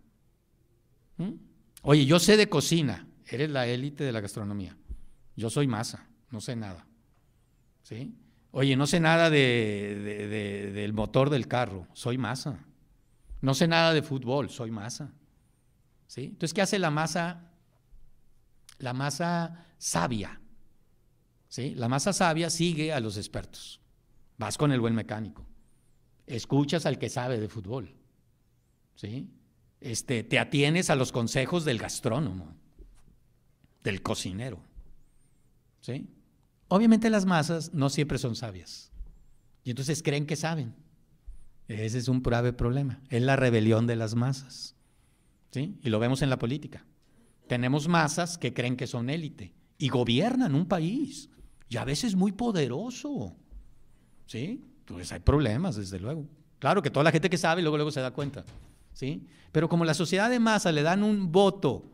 Oye, yo sé de cocina, eres la élite de la gastronomía. Yo soy masa, no sé nada, ¿sí? Oye, no sé nada del motor del carro, soy masa. No sé nada de fútbol, soy masa, ¿sí? Entonces, ¿qué hace la masa? La masa sabia, ¿sí? La masa sabia sigue a los expertos. Vas con el buen mecánico, escuchas al que sabe de fútbol, ¿sí? Te atienes a los consejos del gastrónomo, del cocinero, ¿sí? Obviamente las masas no siempre son sabias y entonces creen que saben. Ese es un grave problema, es la rebelión de las masas, ¿sí? Y lo vemos en la política. Tenemos masas que creen que son élite y gobiernan un país y a veces muy poderoso, ¿sí? Pues hay problemas, desde luego. Claro que toda la gente que sabe luego se da cuenta, ¿sí? Pero como la sociedad de masa le dan un voto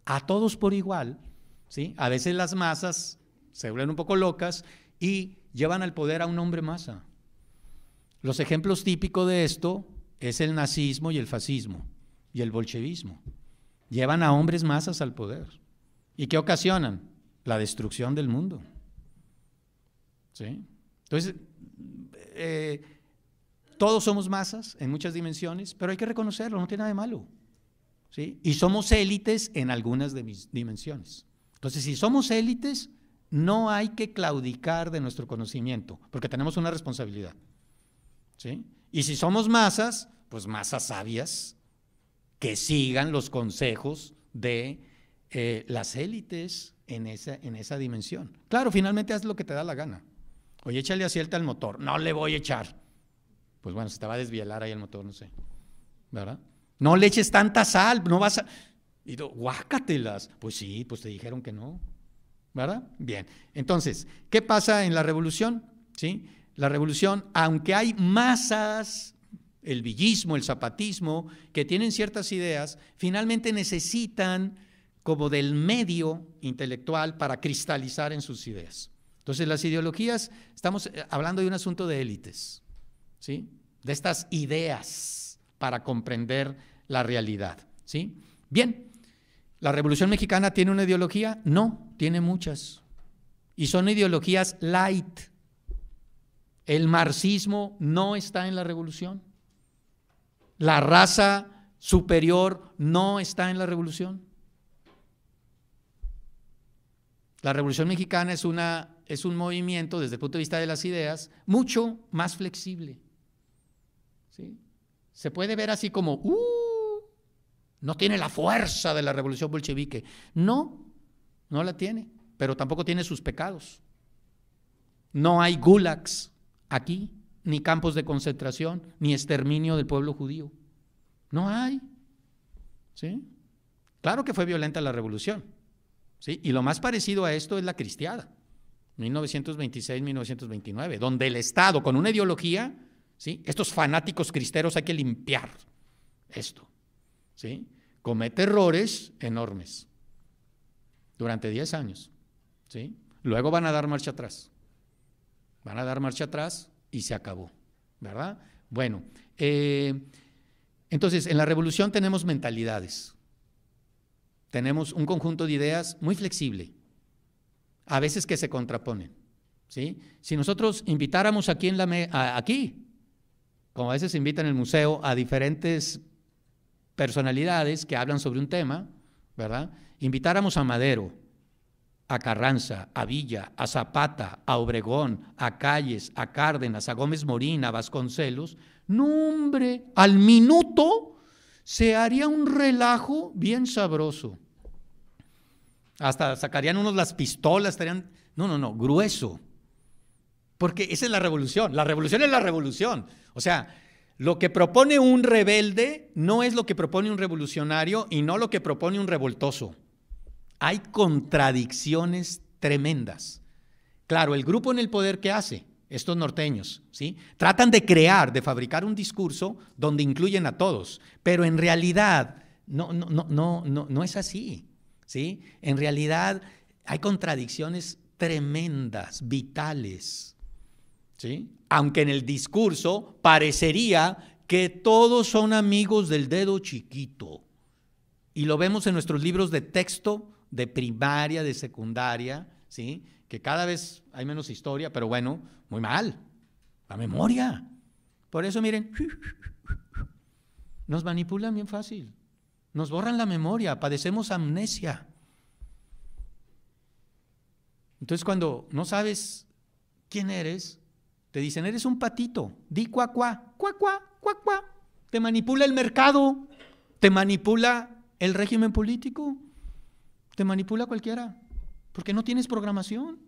a todos por igual, ¿sí? A veces las masas se vuelven un poco locas y llevan al poder a un hombre masa. Los ejemplos típicos de esto es el nazismo y el fascismo y el bolchevismo. Llevan a hombres masas al poder. ¿Y qué ocasionan? La destrucción del mundo, ¿sí? Entonces, todos somos masas en muchas dimensiones, pero hay que reconocerlo, no tiene nada de malo, ¿sí? Y somos élites en algunas de mis dimensiones. Entonces, si somos élites, no hay que claudicar de nuestro conocimiento, porque tenemos una responsabilidad, ¿sí? Y si somos masas, pues masas sabias, que sigan los consejos de las élites en esa dimensión. Claro, finalmente haz lo que te da la gana. Oye, échale acierta al motor. No le voy a echar. Pues bueno, se te va a desvielar ahí el motor, no sé, ¿verdad? No le eches tanta sal, no vas a… Y tú, guácatelas. Pues sí, pues te dijeron que no, ¿verdad? Bien, entonces, ¿qué pasa en la revolución? ¿Sí? La revolución, aunque hay masas, el villismo, el zapatismo, que tienen ciertas ideas, finalmente necesitan como del medio intelectual para cristalizar en sus ideas. Entonces, las ideologías, estamos hablando de un asunto de élites, ¿sí? De estas ideas para comprender la realidad, ¿sí? Bien, ¿la Revolución Mexicana tiene una ideología? No, tiene muchas. Y son ideologías light. El marxismo no está en la revolución. La raza superior no está en la revolución. La Revolución Mexicana es un movimiento, desde el punto de vista de las ideas, mucho más flexible, ¿sí? Se puede ver así como, no tiene la fuerza de la revolución bolchevique. No, no la tiene, pero tampoco tiene sus pecados. No hay gulags aquí, ni campos de concentración, ni exterminio del pueblo judío. No hay. ¿Sí? Claro que fue violenta la revolución, ¿sí? Y lo más parecido a esto es la cristiada, 1926-1929, donde el Estado, con una ideología, ¿sí? Estos fanáticos cristeros hay que limpiar esto, ¿sí? Comete errores enormes durante 10 años, ¿sí? Luego van a dar marcha atrás. Van a dar marcha atrás y se acabó, ¿verdad? Bueno, entonces en la revolución tenemos mentalidades. Tenemos un conjunto de ideas muy flexible, a veces que se contraponen, ¿sí? Si nosotros invitáramos aquí, aquí, como a veces se invita en el museo, a diferentes personalidades que hablan sobre un tema, ¿verdad? Invitáramos a Madero, a Carranza, a Villa, a Zapata, a Obregón, a Calles, a Cárdenas, a Gómez Morín, a Vasconcelos, no, hombre, al minuto se haría un relajo bien sabroso. Hasta sacarían unos las pistolas, estarían, no, grueso. Porque esa es la revolución es la revolución. O sea, lo que propone un rebelde no es lo que propone un revolucionario y no lo que propone un revoltoso. Hay contradicciones tremendas. Claro, el grupo en el poder, ¿qué hace? Estos norteños, ¿sí? Tratan de fabricar un discurso donde incluyen a todos, pero en realidad no es así, ¿sí? En realidad hay contradicciones tremendas, vitales, ¿sí? Aunque en el discurso parecería que todos son amigos del dedo chiquito, y lo vemos en nuestros libros de texto de primaria, de secundaria, ¿sí? Que cada vez hay menos historia, pero bueno, muy mal, la memoria. Por eso miren, nos manipulan bien fácil, nos borran la memoria, padecemos amnesia. Entonces cuando no sabes quién eres, te dicen, eres un patito, di cuá, cuá, cuá, cuá, cuá, cuá. Te manipula el mercado, te manipula el régimen político, te manipula cualquiera, porque no tienes programación.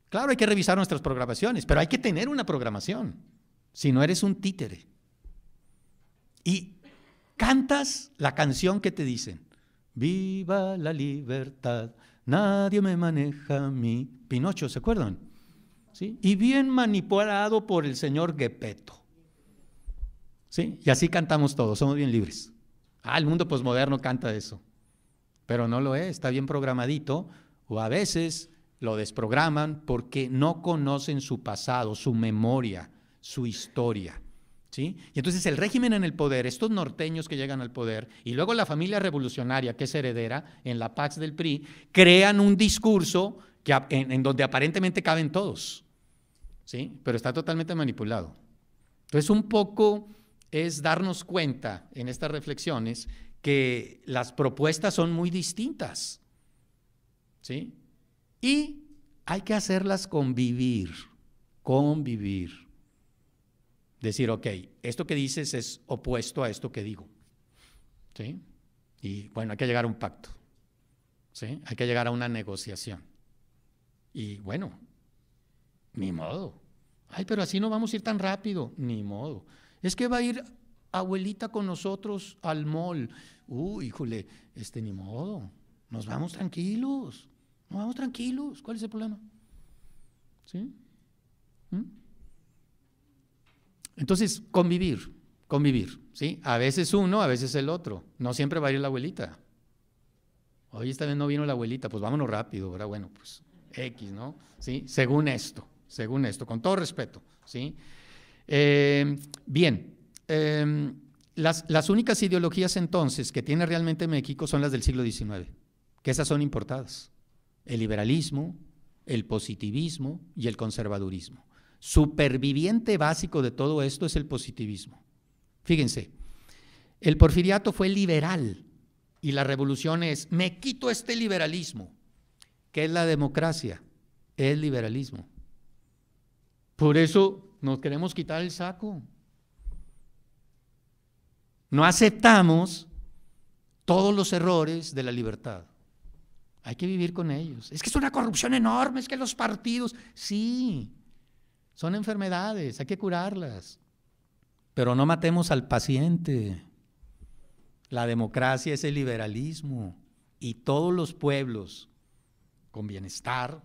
Claro, hay que revisar nuestras programaciones, pero hay que tener una programación, si no eres un títere. Y cantas la canción que te dicen, viva la libertad, nadie me maneja a mí. Pinocho, ¿se acuerdan? ¿Sí? Y bien manipulado por el señor Gepetto. ¿Sí? Y así cantamos todos, somos bien libres. El mundo posmoderno canta eso, pero no lo es, está bien programadito, o a veces lo desprograman porque no conocen su pasado, su memoria, su historia, ¿sí? Y entonces el régimen en el poder, estos norteños que llegan al poder, y luego la familia revolucionaria que es heredera en la Pax del PRI, crean un discurso en donde aparentemente caben todos, ¿sí? Pero está totalmente manipulado. Entonces un poco es darnos cuenta en estas reflexiones que las propuestas son muy distintas, ¿sí? Y hay que hacerlas convivir. Decir, ok, esto que dices es opuesto a esto que digo, ¿sí? Y bueno, hay que llegar a un pacto, ¿sí? Hay que llegar a una negociación. Y bueno, ni modo. Pero así no vamos a ir tan rápido, ni modo. Es que va a ir abuelita con nosotros al mall. Híjole, ni modo. Nos vamos tranquilos. ¿Cuál es el problema? ¿Sí? Entonces, convivir, ¿sí? A veces uno, a veces el otro. No siempre va a ir la abuelita. Oye, esta vez no vino la abuelita, pues vámonos rápido, ¿verdad? Bueno, pues X, ¿no? ¿Sí? Según esto, con todo respeto, ¿sí? Bien, las únicas ideologías entonces que tiene realmente México son las del siglo XIX, que esas son importadas. El liberalismo, el positivismo y el conservadurismo. Superviviente básico de todo esto es el positivismo. Fíjense, el porfiriato fue liberal y la revolución es, me quito este liberalismo. ¿Qué es la democracia? Es liberalismo. Por eso nos queremos quitar el saco. No aceptamos todos los errores de la libertad. Hay que vivir con ellos. Es que es una corrupción enorme, es que los partidos, sí, son enfermedades, hay que curarlas. Pero no matemos al paciente. La democracia es el liberalismo y todos los pueblos con bienestar,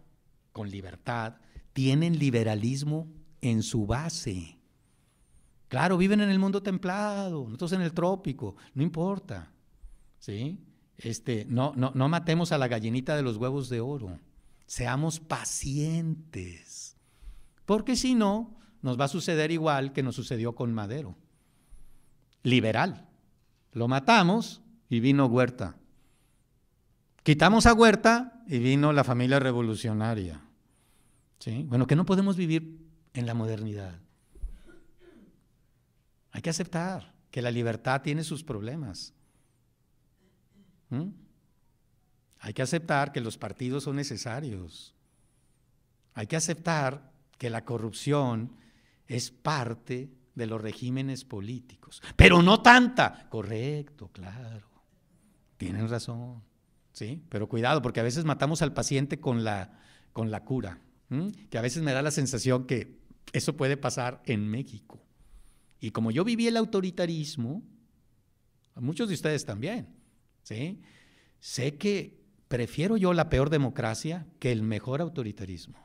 con libertad, tienen liberalismo en su base. Claro, viven en el mundo templado, nosotros en el trópico, no importa, ¿sí? No matemos a la gallinita de los huevos de oro, seamos pacientes, porque si no, nos va a suceder igual que nos sucedió con Madero, liberal, lo matamos y vino Huerta, quitamos a Huerta y vino la familia revolucionaria, ¿sí? Bueno, que no podemos vivir en la modernidad, hay que aceptar que la libertad tiene sus problemas. Hay que aceptar que los partidos son necesarios. Hay que aceptar que la corrupción es parte de los regímenes políticos, pero no tanta. Correcto, claro. Tienen razón, ¿sí? Pero cuidado, porque a veces matamos al paciente con la cura, que a veces me da la sensación que eso puede pasar en México. Y como yo viví el autoritarismo, a muchos de ustedes también, ¿sí? Sé que prefiero yo la peor democracia que el mejor autoritarismo.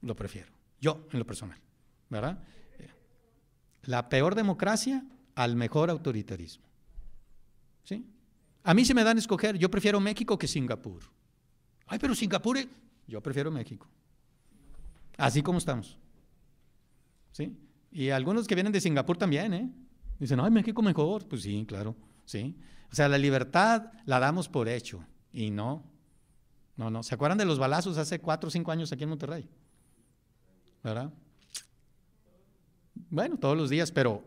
Lo prefiero, yo en lo personal, ¿verdad? La peor democracia al mejor autoritarismo, ¿sí? A mí si me dan a escoger, yo prefiero México que Singapur. Ay, pero Singapur, yo prefiero México. Así como estamos, ¿sí? Y algunos que vienen de Singapur también, dicen, ay, México mejor. Pues sí, claro, sí. O sea, la libertad la damos por hecho y no. ¿Se acuerdan de los balazos hace 4 o 5 años aquí en Monterrey? ¿Verdad? Bueno, todos los días, pero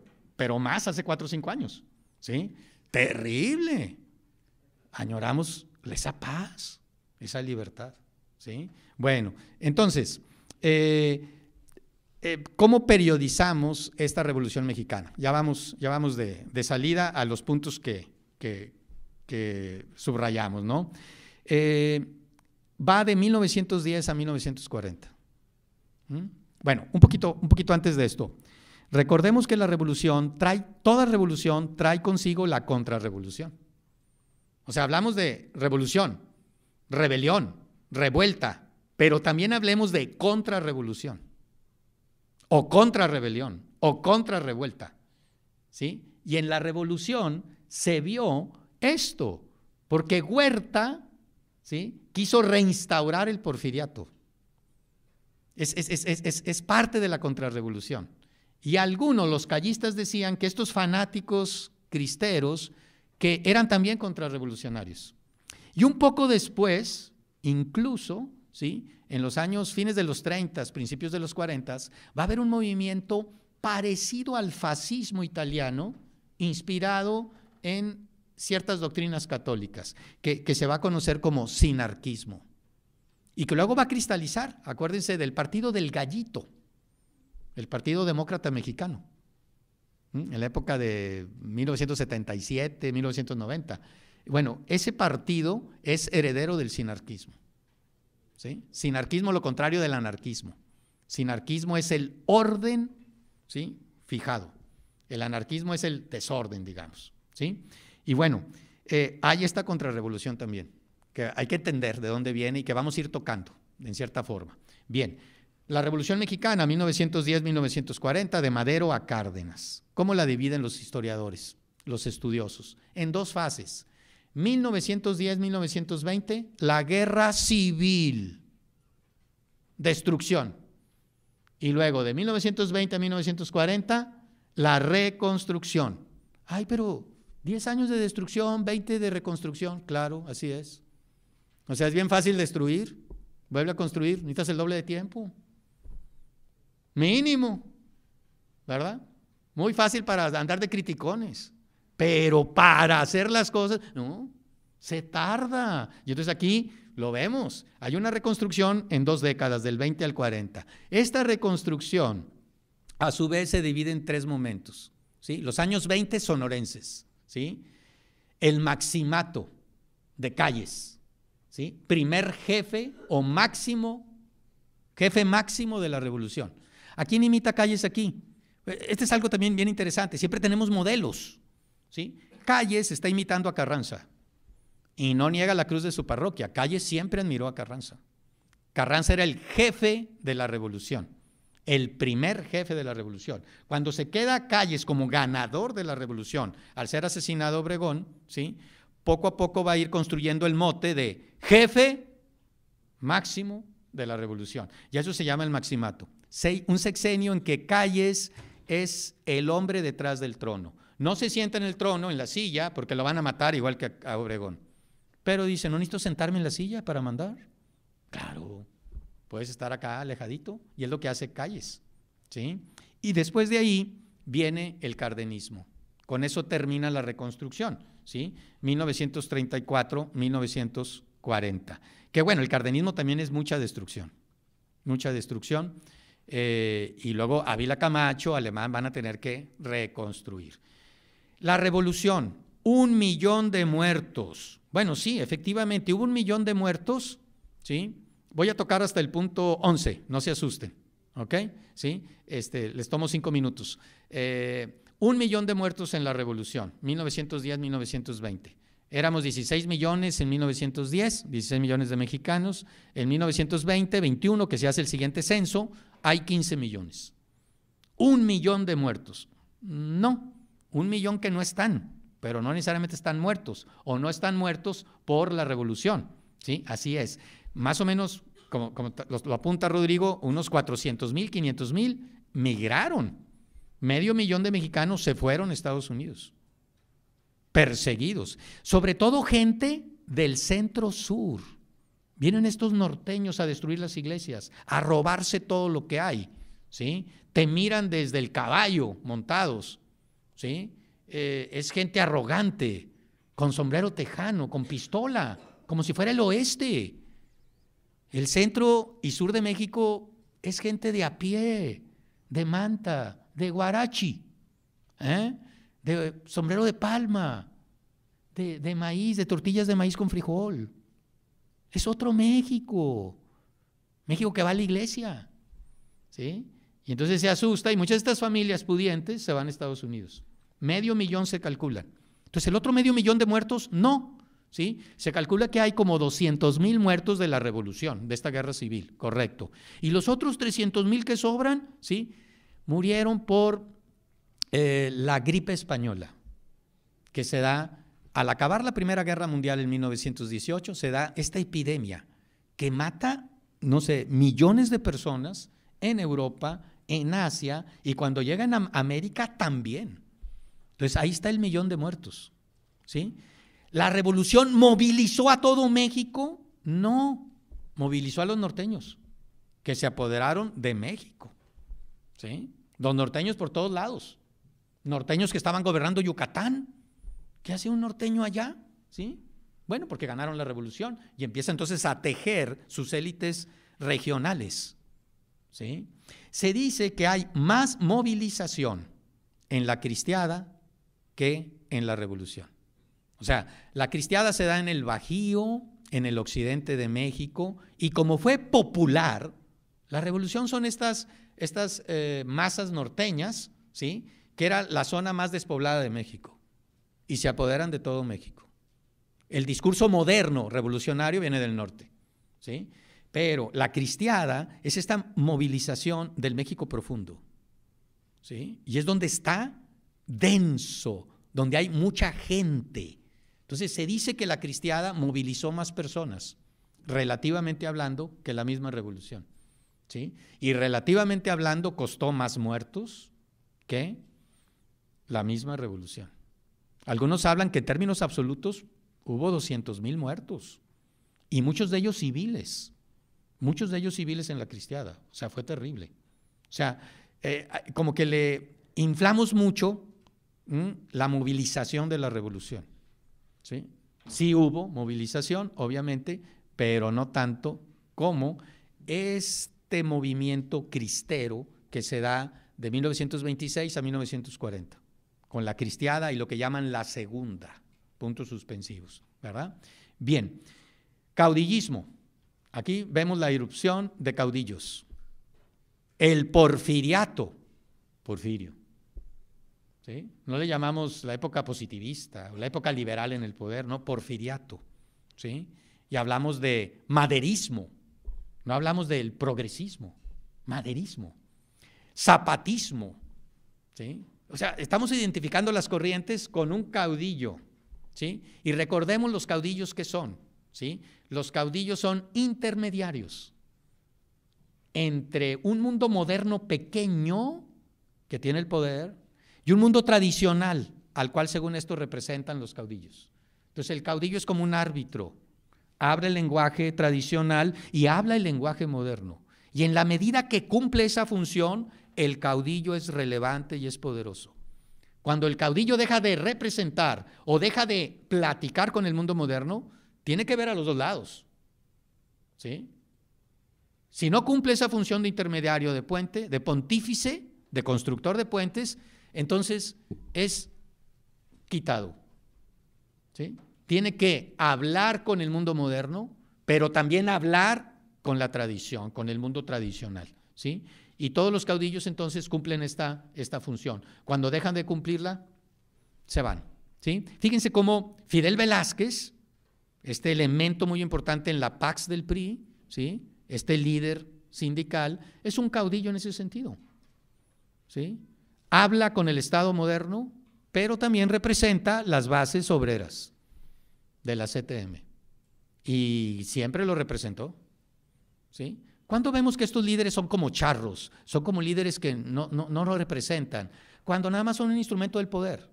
más hace 4 o 5 años, ¿sí? Terrible. Añoramos esa paz, esa libertad, ¿sí? Bueno, entonces, ¿cómo periodizamos esta Revolución Mexicana? Ya vamos de salida a los puntos que subrayamos, ¿no? Va de 1910 a 1940. Bueno, un poquito antes de esto. Recordemos que toda revolución trae consigo la contrarrevolución. O sea, hablamos de revolución, rebelión, revuelta, pero también hablemos de contrarrevolución, o contrarrebelión, o contrarrevuelta, ¿sí? Y en la revolución se vio esto, porque Huerta, ¿sí?, quiso reinstaurar el porfiriato. Es parte de la contrarrevolución. Y algunos, los callistas, decían que estos fanáticos cristeros que eran también contrarrevolucionarios. Y un poco después, incluso, ¿sí?, en los años fines de los 30, principios de los 40, va a haber un movimiento parecido al fascismo italiano, inspirado en ciertas doctrinas católicas, que se va a conocer como sinarquismo, y que luego va a cristalizar, acuérdense del Partido del Gallito, el Partido Demócrata Mexicano, en la época de 1977, 1990. Bueno, ese partido es heredero del sinarquismo, ¿sí? Sinarquismo, lo contrario del anarquismo. Sinarquismo es el orden, ¿sí?, fijado. El anarquismo es el desorden, digamos, ¿sí? Y bueno, hay esta contrarrevolución también, que hay que entender de dónde viene y que vamos a ir tocando, en cierta forma. Bien, la Revolución Mexicana, 1910-1940, de Madero a Cárdenas. ¿Cómo la dividen los historiadores, los estudiosos? En 2 fases. 1910-1920, la guerra civil, destrucción. Y luego de 1920 a 1940, la reconstrucción. Ay, pero 10 años de destrucción, 20 de reconstrucción. Claro, así es. O sea, es bien fácil destruir, vuelve a construir, necesitas el doble de tiempo. Mínimo, ¿verdad? Muy fácil para andar de criticones, pero para hacer las cosas, no, se tarda. Y entonces aquí lo vemos, hay una reconstrucción en 2 décadas, del 20 al 40. Esta reconstrucción, a su vez, se divide en 3 momentos, ¿sí? Los años 20 sonorenses, ¿sí? El maximato, de Calles, ¿sí? Primer jefe o jefe máximo de la revolución. ¿A quién imita Calles aquí? Este es algo también bien interesante, siempre tenemos modelos, ¿sí? Calles está imitando a Carranza y no niega la cruz de su parroquia. Calles siempre admiró a Carranza. Carranza era el jefe de la revolución, el primer jefe de la revolución. Cuando se queda Calles como ganador de la revolución, al ser asesinado Obregón, ¿sí? Poco a poco va a ir construyendo el mote de jefe máximo de la revolución. Y eso se llama el maximato. Un sexenio en que Calles es el hombre detrás del trono. No se sienta en el trono, en la silla, porque lo van a matar igual que a Obregón. Pero dice, ¿no necesito sentarme en la silla para mandar? Claro, puedes estar acá alejadito, y es lo que hace Calles, ¿sí? Y después de ahí viene el cardenismo. Con eso termina la reconstrucción, ¿sí? 1934-1940. Que bueno, el cardenismo también es mucha destrucción, y luego Ávila Camacho, Alemán, van a tener que reconstruir. La revolución, 1 millón de muertos. Bueno, sí, efectivamente, hubo 1 millón de muertos, ¿sí? Voy a tocar hasta el punto 11, no se asusten, ¿ok? ¿Sí? Les tomo 5 minutos. 1 millón de muertos en la revolución, 1910-1920. Éramos 16 millones en 1910, 16 millones de mexicanos. En 1920, 21, que se hace el siguiente censo, hay 15 millones. 1 millón de muertos. No, 1 millón que no están, pero no necesariamente están muertos, o no están muertos por la revolución, ¿sí? Así es. Más o menos, como lo apunta Rodrigo, unos 400,000, 500,000 migraron. Medio millón de mexicanos se fueron a Estados Unidos, perseguidos, sobre todo gente del centro sur. Vienen estos norteños a destruir las iglesias, a robarse todo lo que hay, ¿sí? Te miran desde el caballo montados, ¿sí? Es gente arrogante, con sombrero tejano, con pistola, como si fuera el oeste. El centro y sur de México es gente de a pie, de manta, de guarachi, de sombrero de palma, de maíz, de tortillas de maíz con frijol. Es otro México, México que va a la iglesia, ¿sí? Y entonces se asusta y muchas de estas familias pudientes se van a Estados Unidos. 500,000 se calcula. Entonces el otro 500,000 de muertos, no, ¿sí? Se calcula que hay como 200,000 muertos de la revolución, de esta guerra civil, correcto. Y los otros 300,000 que sobran, ¿sí? Murieron por la gripe española, que se da al acabar la Primera Guerra Mundial en 1918, se da esta epidemia que mata, no sé, millones de personas en Europa, en Asia, y cuando llegan a América también. Entonces ahí está el 1,000,000 de muertos, ¿sí? ¿La revolución movilizó a todo México? No, movilizó a los norteños, que se apoderaron de México, ¿sí? Los norteños por todos lados, norteños que estaban gobernando Yucatán. ¿Qué hace un norteño allá? ¿Sí? Bueno, porque ganaron la revolución y empieza entonces a tejer sus élites regionales, ¿sí? Se dice que hay más movilización en la cristiada que en la revolución. O sea, la cristiada se da en el Bajío, en el occidente de México, y como fue popular, la revolución son estas masas norteñas, ¿sí? Que era la zona más despoblada de México, y se apoderan de todo México. El discurso moderno revolucionario viene del norte, ¿sí? Pero la cristiada es esta movilización del México profundo, ¿sí? Y es donde está denso, donde hay mucha gente. Entonces se dice que la cristiada movilizó más personas, relativamente hablando, que la misma revolución, ¿sí? Y relativamente hablando costó más muertos que la misma revolución. Algunos hablan que en términos absolutos hubo 200,000 muertos, y muchos de ellos civiles en la cristiada. O sea, fue terrible. O sea, como que le inflamos mucho la movilización de la revolución, ¿sí? Sí hubo movilización, obviamente, pero no tanto como este movimiento cristero que se da de 1926 a 1940, con la cristiada y lo que llaman la segunda, puntos suspensivos, ¿verdad? Bien, caudillismo. Aquí vemos la irrupción de caudillos. El porfiriato, Porfirio. ¿Sí? No le llamamos la época positivista o la época liberal en el poder, no, porfiriato. ¿Sí? Y hablamos de maderismo, no hablamos del progresismo, maderismo, zapatismo. ¿Sí? O sea, estamos identificando las corrientes con un caudillo. ¿Sí? Y recordemos los caudillos que son. ¿Sí? Los caudillos son intermediarios entre un mundo moderno pequeño que tiene el poder y un mundo tradicional al cual según esto representan los caudillos. Entonces el caudillo es como un árbitro, abre el lenguaje tradicional y habla el lenguaje moderno. Y en la medida que cumple esa función, el caudillo es relevante y es poderoso. Cuando el caudillo deja de representar o deja de platicar con el mundo moderno, tiene que ver a los dos lados. ¿Sí? Si no cumple esa función de intermediario, de puente, de pontífice, de constructor de puentes, entonces es quitado. ¿Sí? Tiene que hablar con el mundo moderno, pero también hablar con la tradición, con el mundo tradicional. ¿Sí? Y todos los caudillos entonces cumplen esta función. Cuando dejan de cumplirla, se van. ¿Sí? Fíjense cómo Fidel Velázquez, este elemento muy importante en la Pax del PRI, ¿sí? Este líder sindical, es un caudillo en ese sentido. ¿Sí? Habla con el Estado moderno, pero también representa las bases obreras de la CTM. Y siempre lo representó. ¿Sí? ¿Cuándo vemos que estos líderes son como charros? Son como líderes que no lo representan, cuando nada más son un instrumento del poder.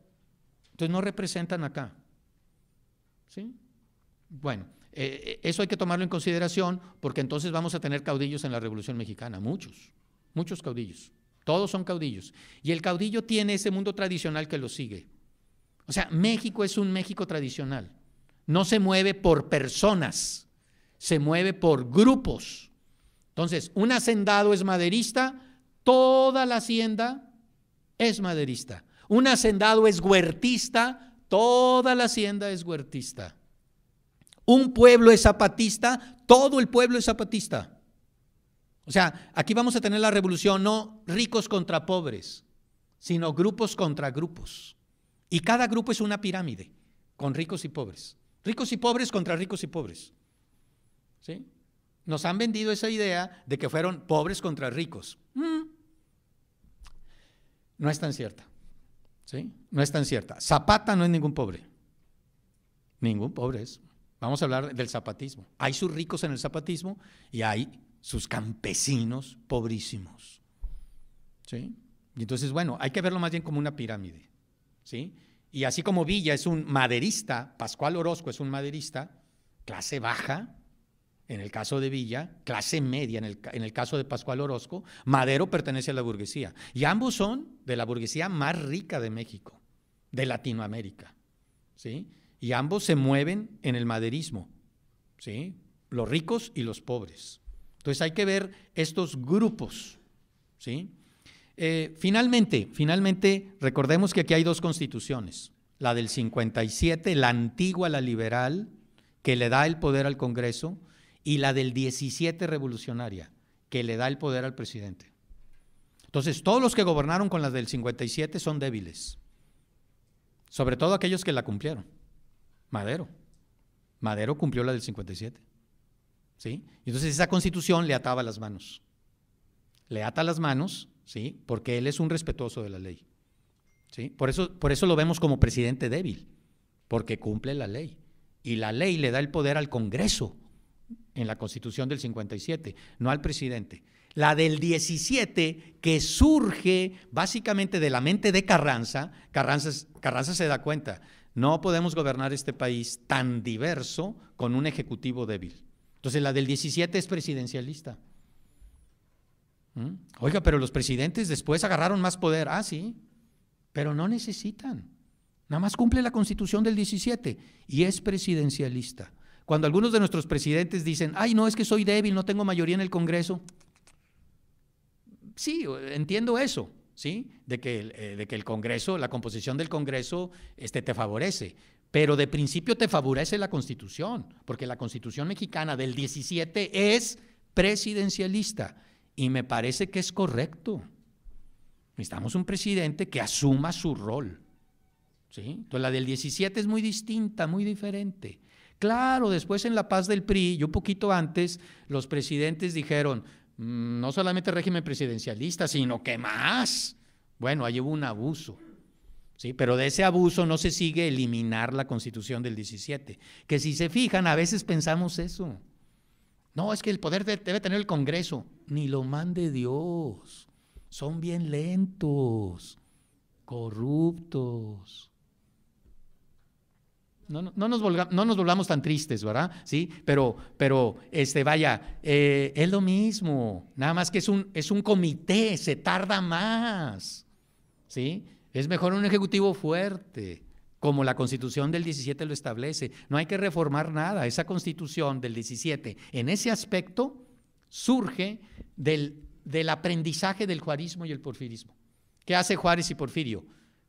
Entonces no representan acá. ¿Sí? Bueno, eso hay que tomarlo en consideración porque entonces vamos a tener caudillos en la Revolución Mexicana, muchos caudillos, todos son caudillos. Y el caudillo tiene ese mundo tradicional que lo sigue. O sea, México es un México tradicional, no se mueve por personas, se mueve por grupos. Entonces, un hacendado es maderista, toda la hacienda es maderista. Un hacendado es huertista, toda la hacienda es huertista. Un pueblo es zapatista, todo el pueblo es zapatista. O sea, aquí vamos a tener la revolución, no ricos contra pobres, sino grupos contra grupos. Y cada grupo es una pirámide, con ricos y pobres. Ricos y pobres contra ricos y pobres. ¿Sí? Nos han vendido esa idea de que fueron pobres contra ricos. No es tan cierta. ¿Sí? No es tan cierta. Zapata no es ningún pobre. Ningún pobre es. Vamos a hablar del zapatismo. Hay sus ricos en el zapatismo y hay sus campesinos pobrísimos. ¿Sí? Y entonces, bueno, hay que verlo más bien como una pirámide. ¿Sí? Y así como Villa es un maderista, Pascual Orozco es un maderista, clase baja, en el caso de Villa, clase media en el caso de Pascual Orozco, Madero pertenece a la burguesía. Y ambos son de la burguesía más rica de México, de Latinoamérica. ¿Sí? Y ambos se mueven en el maderismo, ¿sí? Los ricos y los pobres. Entonces hay que ver estos grupos, ¿sí? Finalmente, recordemos que aquí hay dos constituciones, la del 57, la antigua, la liberal, que le da el poder al Congreso, y la del 17 revolucionaria, que le da el poder al presidente. Entonces, todos los que gobernaron con la del 57 son débiles, sobre todo aquellos que la cumplieron. Madero cumplió la del 57. ¿Sí? Y entonces esa constitución le ataba las manos. Le ata las manos, ¿sí? Porque él es un respetuoso de la ley. ¿Sí? Por eso lo vemos como presidente débil, porque cumple la ley. Y la ley le da el poder al Congreso en la Constitución del 57, no al presidente. La del 17, que surge básicamente de la mente de Carranza se da cuenta, no podemos gobernar este país tan diverso con un ejecutivo débil. Entonces la del 17 es presidencialista. Oiga, pero los presidentes después agarraron más poder. Ah, sí, pero no necesitan. Nada más cumple la Constitución del 17 y es presidencialista. Cuando algunos de nuestros presidentes dicen, ay, no, es que soy débil, no tengo mayoría en el Congreso. Sí, entiendo eso, ¿sí? De que el Congreso, la composición del Congreso te favorece, pero de principio te favorece la Constitución, porque la Constitución mexicana del 17 es presidencialista y me parece que es correcto. Necesitamos un presidente que asuma su rol, ¿sí? Entonces la del 17 es muy distinta, muy diferente. Claro, después en la paz del PRI, y un poquito antes, los presidentes dijeron, no solamente régimen presidencialista, sino que más. Bueno, ahí hubo un abuso, ¿sí? Pero de ese abuso no se sigue eliminar la Constitución del 17, que si se fijan, a veces pensamos eso. No, es que el poder debe tener el Congreso, ni lo mande Dios. Son bien lentos, corruptos. No nos volvamos tan tristes, ¿verdad? Sí, pero vaya, es lo mismo, nada más que es un comité, se tarda más, ¿sí? Es mejor un ejecutivo fuerte, como la Constitución del 17 lo establece. No hay que reformar nada, esa Constitución del 17, en ese aspecto, surge del aprendizaje del juarismo y el porfirismo. ¿Qué hace Juárez y Porfirio?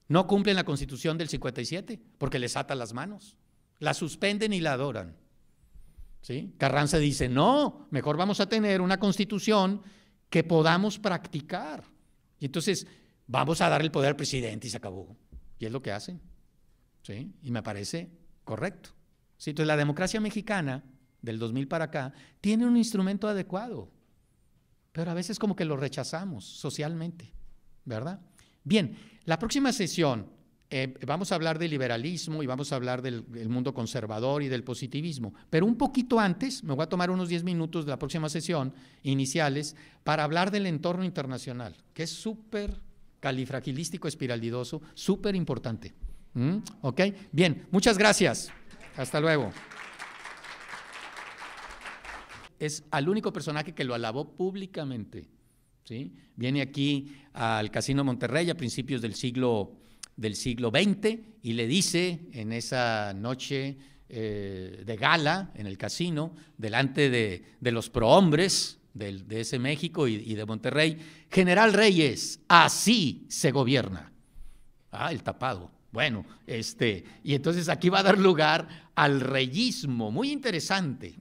No cumplen la Constitución del 57 porque les ata las manos, la suspenden y la adoran, ¿sí? Carranza dice, no, mejor vamos a tener una Constitución que podamos practicar. Y entonces vamos a dar el poder al presidente y se acabó. Y es lo que hacen, ¿sí? Y me parece correcto, ¿sí? Entonces la democracia mexicana del 2000 para acá tiene un instrumento adecuado, pero a veces como que lo rechazamos socialmente, ¿verdad? Bien, la próxima sesión vamos a hablar del liberalismo y vamos a hablar del mundo conservador y del positivismo, pero un poquito antes, me voy a tomar unos 10 minutos de la próxima sesión iniciales para hablar del entorno internacional, que es súper califragilístico, espiralidoso, súper importante. ¿Ok? Bien, muchas gracias. Hasta luego. Es al único personaje que lo alabó públicamente, ¿sí? Viene aquí al Casino Monterrey a principios del siglo XX y le dice en esa noche de gala en el casino, delante de los prohombres de ese México y de Monterrey, General Reyes, así se gobierna. Ah, el tapado. Bueno, y entonces aquí va a dar lugar al reyismo, muy interesante,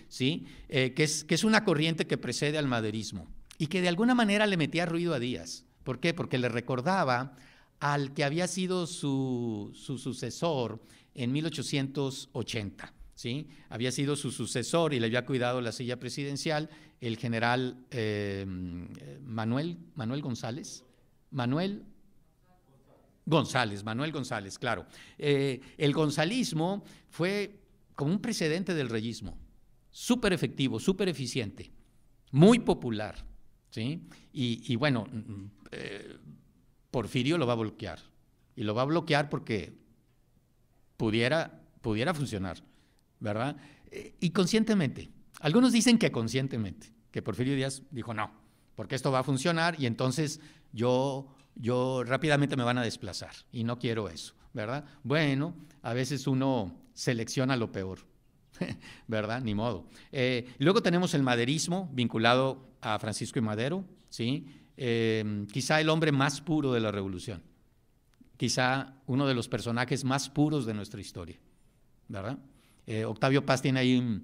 ¿sí? Que es una corriente que precede al maderismo y que de alguna manera le metía ruido a Díaz. ¿Por qué? Porque le recordaba al que había sido su sucesor en 1880, ¿sí? Había sido su sucesor y le había cuidado la silla presidencial, el general Manuel González, Manuel González, claro. El gonzalismo fue como un precedente del reyismo, súper efectivo, súper eficiente, muy popular, ¿sí? Y bueno, Porfirio lo va a bloquear, y lo va a bloquear porque pudiera funcionar, ¿verdad? Y conscientemente. Algunos dicen que conscientemente, que Porfirio Díaz dijo no, porque esto va a funcionar y entonces yo rápidamente me van a desplazar y no quiero eso, ¿verdad? Bueno, a veces uno selecciona lo peor, ¿verdad? Ni modo. Luego tenemos el maderismo vinculado a Francisco I. Madero, ¿sí? Quizá el hombre más puro de la revolución, quizá uno de los personajes más puros de nuestra historia, ¿verdad? Octavio Paz tiene ahí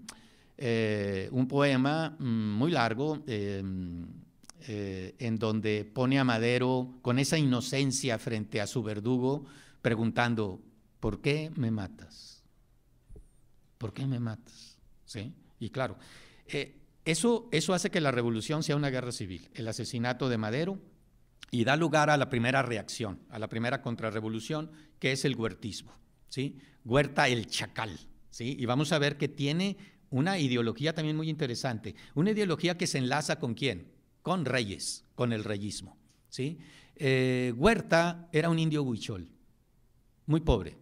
un poema muy largo en donde pone a Madero con esa inocencia frente a su verdugo, preguntando, ¿por qué me matas? ¿Por qué me matas? ¿Sí? Y claro, eso hace que la revolución sea una guerra civil, el asesinato de Madero, y da lugar a la primera reacción, a la primera contrarrevolución, que es el huertismo, ¿sí? Huerta el Chacal, ¿sí? Y vamos a ver que tiene una ideología también muy interesante, una ideología que se enlaza ¿con quién? Con Reyes, con el reyismo, ¿sí? Huerta era un indio huichol, muy pobre,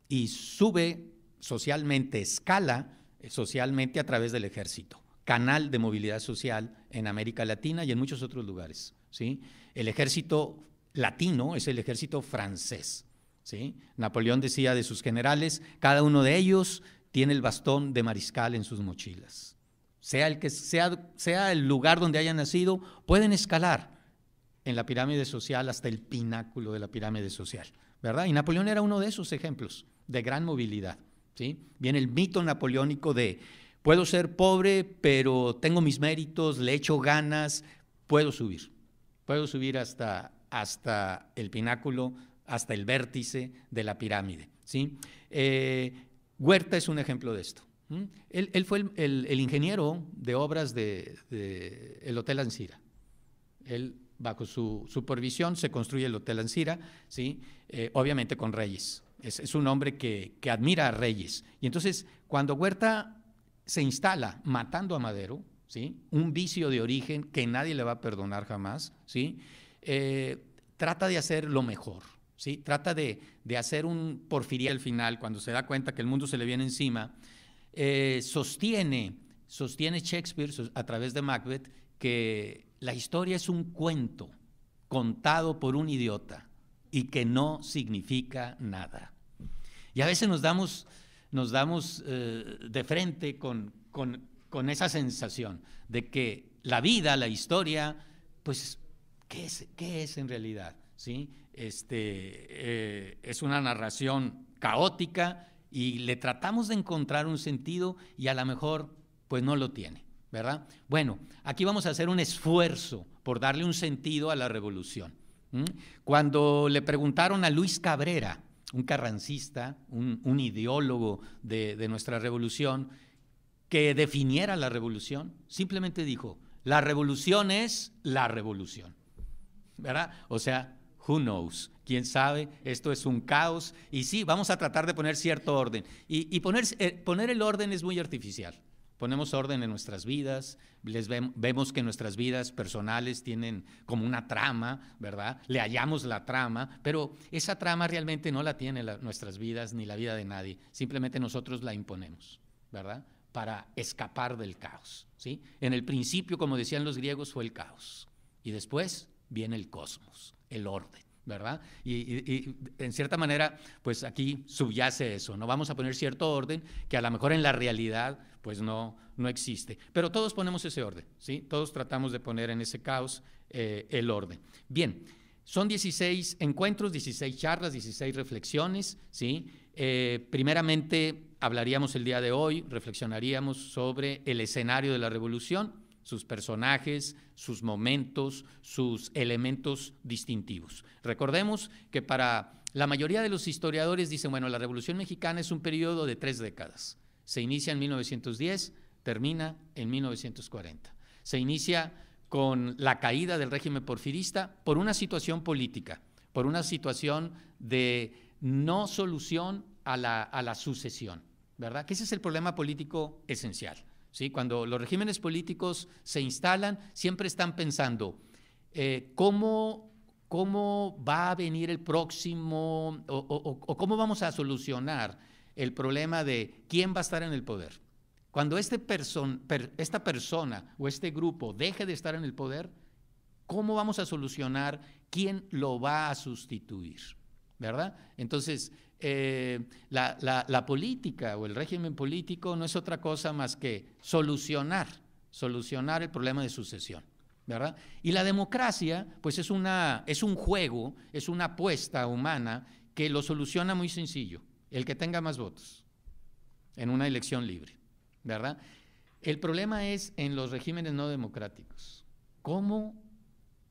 y sube socialmente, escala socialmente a través del ejército, canal de movilidad social en América Latina y en muchos otros lugares, ¿sí? El ejército latino es el ejército francés, ¿sí? Napoleón decía de sus generales, cada uno de ellos tiene el bastón de mariscal en sus mochilas. Sea el lugar donde hayan nacido, pueden escalar en la pirámide social hasta el pináculo de la pirámide social, ¿verdad? Y Napoleón era uno de esos ejemplos de gran movilidad, ¿sí? Viene el mito napoleónico de puedo ser pobre, pero tengo mis méritos, le echo ganas, puedo subir hasta el pináculo, hasta el vértice de la pirámide, ¿sí? Huerta es un ejemplo de esto. Él fue el ingeniero de obras del Hotel Ancira. Él, bajo su supervisión, se construye el Hotel Ancira, ¿sí? Obviamente con Reyes. Es un hombre que admira a Reyes. Y entonces, cuando Huerta se instala matando a Madero, ¿sí? Un vicio de origen que nadie le va a perdonar jamás, ¿sí? Trata de hacer lo mejor, ¿sí? Trata de hacer un Porfirio al final, cuando se da cuenta que el mundo se le viene encima. Sostiene Shakespeare a través de Macbeth que la historia es un cuento contado por un idiota y que no significa nada. Y a veces nos damos de frente con esa sensación de que la vida, la historia, pues, ¿qué es en realidad? ¿Sí? Es una narración caótica y le tratamos de encontrar un sentido y a lo mejor pues no lo tiene, ¿verdad? Bueno, aquí vamos a hacer un esfuerzo por darle un sentido a la revolución. Cuando le preguntaron a Luis Cabrera, un carrancista, un ideólogo de nuestra revolución, que definiera la revolución, simplemente dijo, la revolución es la revolución, ¿verdad? O sea, who knows, quién sabe, esto es un caos, y sí, vamos a tratar de poner cierto orden, y poner el orden es muy artificial. Ponemos orden en nuestras vidas, vemos que nuestras vidas personales tienen como una trama, ¿verdad? Le hallamos la trama, pero esa trama realmente no la tienen nuestras vidas ni la vida de nadie, simplemente nosotros la imponemos, ¿verdad? Para escapar del caos, ¿sí? En el principio, como decían los griegos, fue el caos, y después viene el cosmos, el orden, ¿verdad? Y en cierta manera, pues aquí subyace eso, ¿no? Vamos a poner cierto orden que a lo mejor en la realidad pues no existe, pero todos ponemos ese orden, ¿sí? Todos tratamos de poner en ese caos el orden. Bien, son 16 encuentros, 16 charlas, 16 reflexiones, ¿sí? Primeramente hablaríamos el día de hoy, reflexionaríamos sobre el escenario de la revolución, sus personajes, sus momentos, sus elementos distintivos. Recordemos que para la mayoría de los historiadores dicen, bueno, la Revolución Mexicana es un periodo de 3 décadas. Se inicia en 1910, termina en 1940. Se inicia con la caída del régimen porfirista por una situación política, por una situación de no solución a la sucesión, ¿verdad? Que ese es el problema político esencial. ¿Sí? Cuando los regímenes políticos se instalan, siempre están pensando cómo va a venir el próximo o cómo vamos a solucionar el problema de quién va a estar en el poder. Cuando esta persona o este grupo deje de estar en el poder, ¿cómo vamos a solucionar quién lo va a sustituir? ¿Verdad? Entonces, la política o el régimen político no es otra cosa más que solucionar el problema de sucesión, ¿verdad? Y la democracia, pues es un juego, es una apuesta humana que lo soluciona muy sencillo, el que tenga más votos en una elección libre, ¿verdad? El problema es en los regímenes no democráticos, ¿cómo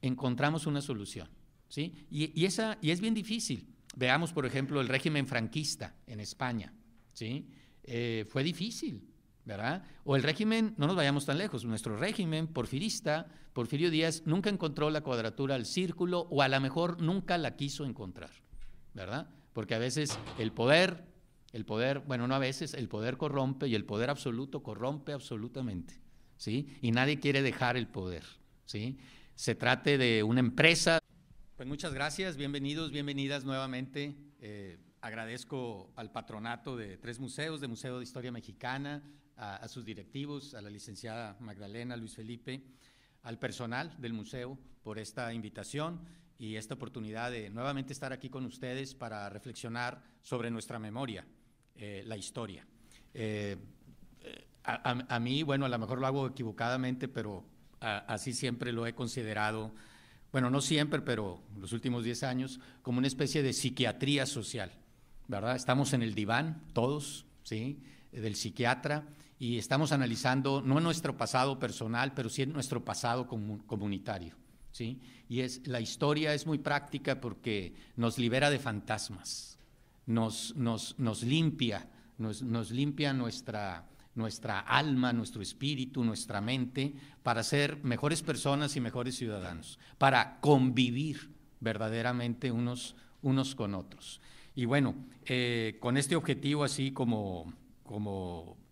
encontramos una solución? ¿Sí? Y es bien difícil. Veamos, por ejemplo, el régimen franquista en España, ¿sí? Fue difícil, ¿verdad? O el régimen, no nos vayamos tan lejos, nuestro régimen porfirista, Porfirio Díaz, nunca encontró la cuadratura al círculo o a lo mejor nunca la quiso encontrar, ¿verdad? Porque a veces el poder, bueno, no a veces, el poder corrompe y el poder absoluto corrompe absolutamente, ¿sí? Y nadie quiere dejar el poder, ¿sí? Se trate de una empresa. Pues muchas gracias, bienvenidos, bienvenidas nuevamente. Agradezco al patronato de 3 museos, de Museo de Historia Mexicana, a sus directivos, a la licenciada Magdalena, Luis Felipe, al personal del museo por esta invitación y esta oportunidad de nuevamente estar aquí con ustedes para reflexionar sobre nuestra memoria, la historia. A mí, bueno, a lo mejor lo hago equivocadamente, pero así siempre lo he considerado bueno, no siempre, pero los últimos 10 años, como una especie de psiquiatría social, ¿verdad? Estamos en el diván, todos, ¿sí?, del psiquiatra, y estamos analizando no nuestro pasado personal, pero sí nuestro pasado comunitario, ¿sí? Y la historia es muy práctica porque nos libera de fantasmas, nos limpia, nos limpia nuestra alma, nuestro espíritu, nuestra mente, para ser mejores personas y mejores ciudadanos, para convivir verdaderamente unos con otros. Y bueno, con este objetivo así como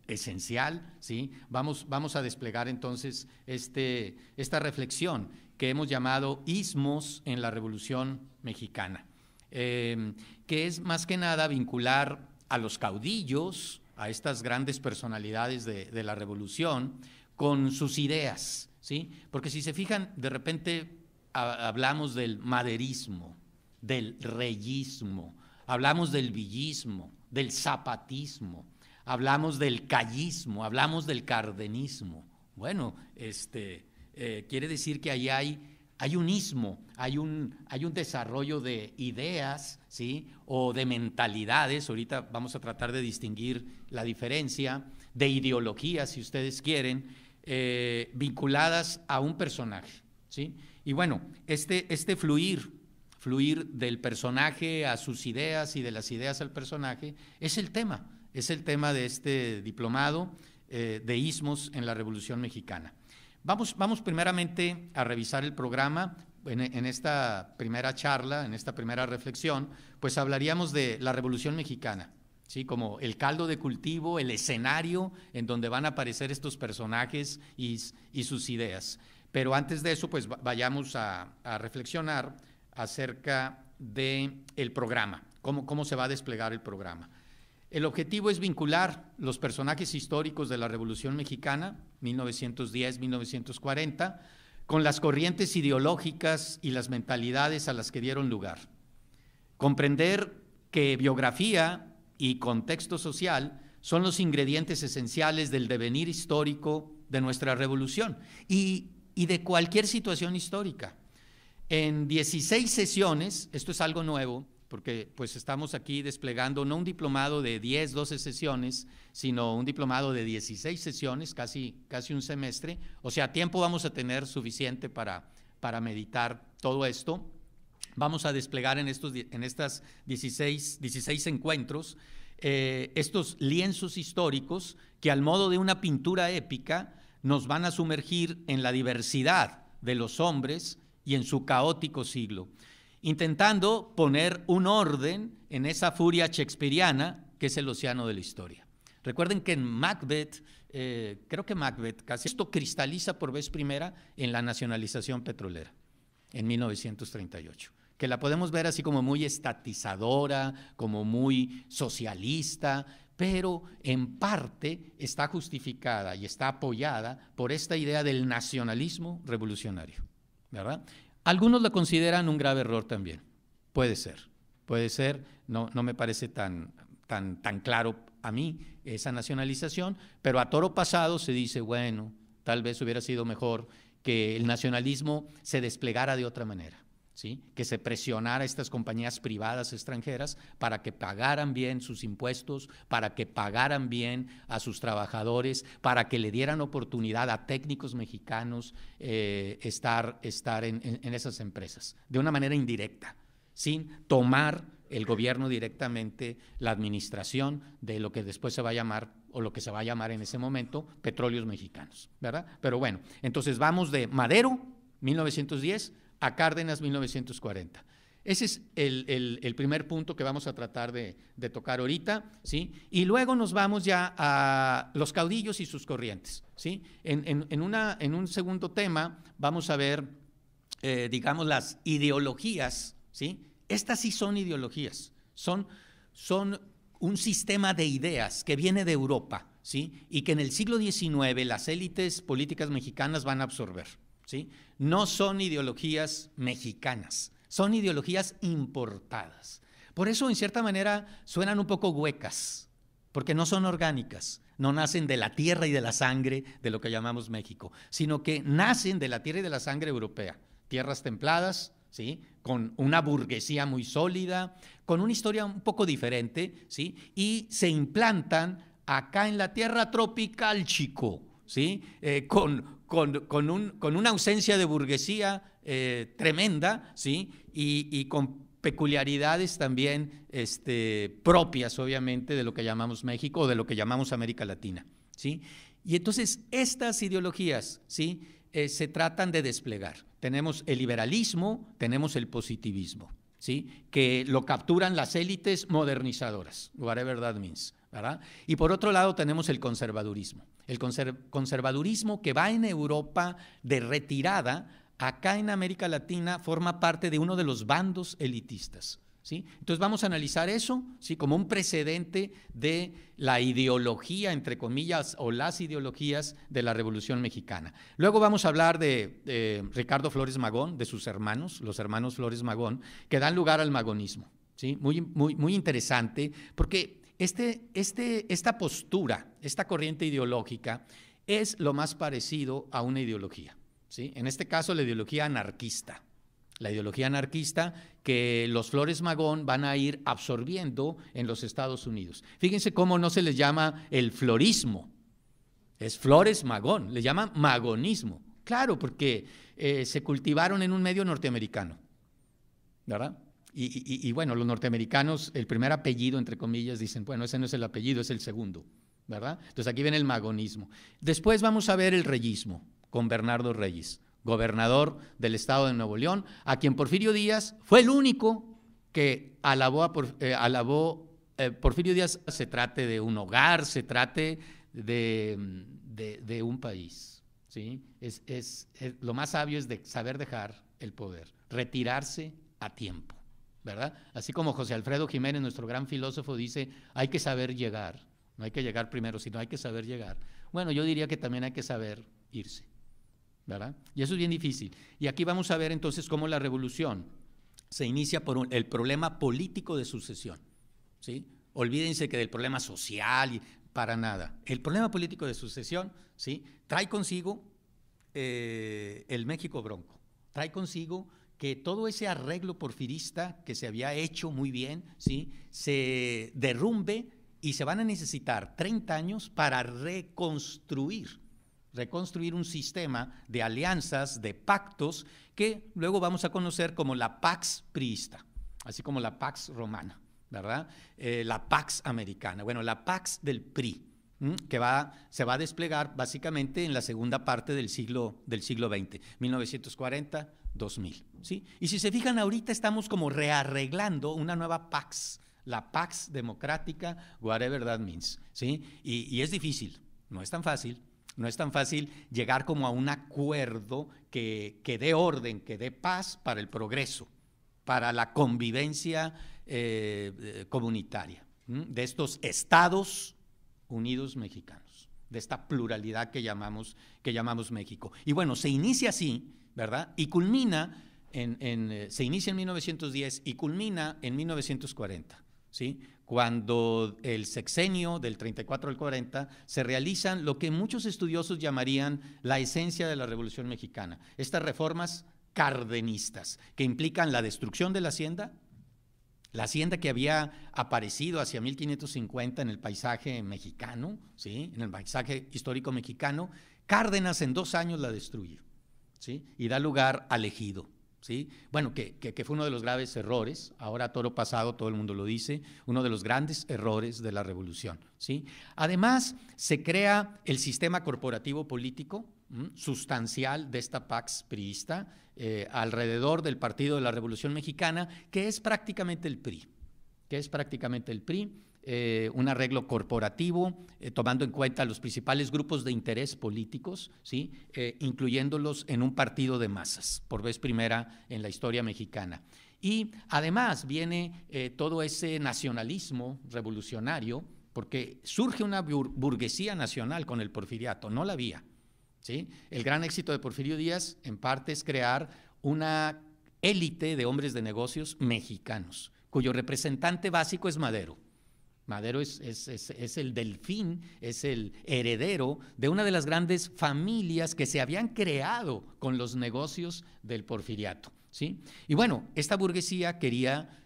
esencial, ¿sí?, vamos a desplegar entonces esta reflexión que hemos llamado Ismos en la Revolución Mexicana, que es más que nada vincular a los caudillos, a estas grandes personalidades de la revolución, con sus ideas, ¿sí? Porque si se fijan, de repente hablamos del maderismo, del reyismo, hablamos del villismo, del zapatismo, hablamos del callismo, hablamos del cardenismo. Bueno, quiere decir que ahí hay un ismo, hay un desarrollo de ideas, ¿sí?, o de mentalidades. Ahorita vamos a tratar de distinguir la diferencia, de ideologías, si ustedes quieren, vinculadas a un personaje, ¿sí? Y bueno, este fluir del personaje a sus ideas y de las ideas al personaje es el tema de este diplomado de Ismos en la Revolución Mexicana. Vamos primeramente a revisar el programa. En esta primera charla, en esta primera reflexión, pues hablaríamos de la Revolución Mexicana, ¿sí?, como el caldo de cultivo, el escenario en donde van a aparecer estos personajes y sus ideas. Pero antes de eso, pues vayamos a reflexionar acerca del programa, cómo se va a desplegar el programa. El objetivo es vincular los personajes históricos de la Revolución Mexicana, 1910-1940, con las corrientes ideológicas y las mentalidades a las que dieron lugar. Comprender que biografía y contexto social son los ingredientes esenciales del devenir histórico de nuestra revolución y de cualquier situación histórica. En 16 sesiones, esto es algo nuevo, porque pues estamos aquí desplegando no un diplomado de 10, 12 sesiones, sino un diplomado de 16 sesiones, casi un semestre. O sea, tiempo vamos a tener suficiente para meditar todo esto. Vamos a desplegar en estas 16 encuentros estos lienzos históricos que, al modo de una pintura épica, nos van a sumergir en la diversidad de los hombres y en su caótico siglo, intentando poner un orden en esa furia shakespeariana que es el océano de la historia. Recuerden que en Macbeth, creo que Macbeth, casi esto cristaliza por vez primera en la nacionalización petrolera, en 1938, que la podemos ver así como muy estatizadora, como muy socialista, pero en parte está justificada y está apoyada por esta idea del nacionalismo revolucionario, ¿verdad? Algunos lo consideran un grave error también. Puede ser, no me parece tan claro a mí esa nacionalización, pero a toro pasado se dice, bueno, tal vez hubiera sido mejor que el nacionalismo se desplegara de otra manera, ¿sí?, que se presionara a estas compañías privadas extranjeras para que pagaran bien sus impuestos, para que pagaran bien a sus trabajadores, para que le dieran oportunidad a técnicos mexicanos estar en esas empresas, de una manera indirecta, sin tomar el gobierno directamente la administración de lo que después se va a llamar, o lo que se va a llamar en ese momento, Petróleos Mexicanos, ¿verdad? Pero bueno, entonces vamos de Madero, 1910, a Cárdenas, 1940. Ese es el primer punto que vamos a tratar de tocar ahorita, ¿sí? Y luego nos vamos ya a los caudillos y sus corrientes, ¿sí? En un segundo tema vamos a ver, digamos, las ideologías, ¿sí? Estas sí son ideologías, son un sistema de ideas que viene de Europa, ¿sí?, y que en el siglo XIX las élites políticas mexicanas van a absorber, ¿sí? No son ideologías mexicanas, son ideologías importadas. Por eso, en cierta manera, suenan un poco huecas, porque no son orgánicas, no nacen de la tierra y de la sangre de lo que llamamos México, sino que nacen de la tierra y de la sangre europea, tierras templadas, ¿sí? Con una burguesía muy sólida, con una historia un poco diferente, ¿sí? Y se implantan acá en la tierra tropical, chico, ¿sí? Con una ausencia de burguesía tremenda, ¿sí? Y con peculiaridades también propias, obviamente, de lo que llamamos México o de lo que llamamos América Latina, ¿sí? Y entonces estas ideologías, ¿sí? Se tratan de desplegar. Tenemos el liberalismo, tenemos el positivismo, ¿sí? Que lo capturan las élites modernizadoras, whatever that means, ¿verdad? Y por otro lado tenemos el conservadurismo. El conservadurismo que va en Europa de retirada, acá en América Latina forma parte de uno de los bandos elitistas, ¿sí? Entonces vamos a analizar eso, ¿sí? Como un precedente de la ideología, entre comillas, o las ideologías de la Revolución Mexicana. Luego vamos a hablar de Ricardo Flores Magón, de sus hermanos, los hermanos Flores Magón, que dan lugar al magonismo, ¿sí? Muy interesante, porque esta postura, esta corriente ideológica es lo más parecido a una ideología, ¿sí? En este caso la ideología anarquista. La ideología anarquista que los Flores Magón van a ir absorbiendo en los Estados Unidos. Fíjense cómo no se les llama el florismo, es Flores Magón, le llaman magonismo. Claro, porque se cultivaron en un medio norteamericano, ¿verdad? Y bueno, los norteamericanos, el primer apellido, entre comillas, dicen, bueno, ese no es el apellido, es el segundo, ¿verdad? Entonces aquí viene el magonismo. Después vamos a ver el reyismo con Bernardo Reyes, gobernador del estado de Nuevo León, a quien Porfirio Díaz fue el único que alabó Porfirio Díaz. Se trate de un hogar, se trate de un país, ¿sí? Lo más sabio es de saber dejar el poder, retirarse a tiempo, ¿verdad? Así como José Alfredo Jiménez, nuestro gran filósofo, dice, hay que saber llegar, no hay que llegar primero, sino hay que saber llegar. Bueno, yo diría que también hay que saber irse, ¿verdad? Y eso es bien difícil. Y aquí vamos a ver entonces cómo la revolución se inicia por el problema político de sucesión, ¿sí? Olvídense que del problema social, para nada. El problema político de sucesión, ¿sí? Trae consigo el México bronco, trae consigo que todo ese arreglo porfirista que se había hecho muy bien, ¿sí? Se derrumbe y se van a necesitar 30 años para reconstruir un sistema de alianzas, de pactos, que luego vamos a conocer como la Pax priista, así como la Pax romana, ¿verdad? La Pax americana, bueno, la Pax del PRI, que se va a desplegar básicamente en la segunda parte del siglo XX, 1940-2000, ¿sí? Y si se fijan, ahorita estamos como rearreglando una nueva Pax, la Pax democrática, whatever that means, ¿sí? Y es difícil, no es tan fácil. No es tan fácil llegar como a un acuerdo que dé orden, que dé paz para el progreso, para la convivencia comunitaria de estos Estados Unidos mexicanos, de esta pluralidad que llamamos México. Y bueno, se inicia así, ¿verdad? Y culmina, se inicia en 1910 y culmina en 1940, ¿sí? Cuando el sexenio del 34 al 40 se realizan lo que muchos estudiosos llamarían la esencia de la Revolución Mexicana, estas reformas cardenistas que implican la destrucción de la hacienda que había aparecido hacia 1550 en el paisaje mexicano, ¿sí? En el paisaje histórico mexicano. Cárdenas en 2 años la destruye, ¿sí? Y da lugar al ejido, ¿sí? Bueno, que fue uno de los graves errores, ahora toro pasado todo el mundo lo dice, uno de los grandes errores de la revolución, ¿sí? Además, se crea el sistema corporativo político sustancial de esta Pax priista alrededor del Partido de la Revolución Mexicana, que es prácticamente el PRI, un arreglo corporativo, tomando en cuenta los principales grupos de interés políticos, ¿sí? Incluyéndolos en un partido de masas, por vez primera en la historia mexicana. Y además viene todo ese nacionalismo revolucionario, porque surge una burguesía nacional con el porfiriato, no la había, ¿sí? El gran éxito de Porfirio Díaz, en parte, es crear una élite de hombres de negocios mexicanos, cuyo representante básico es Madero. Madero es el delfín, es el heredero de una de las grandes familias que se habían creado con los negocios del porfiriato, ¿sí? Y bueno, esta burguesía quería,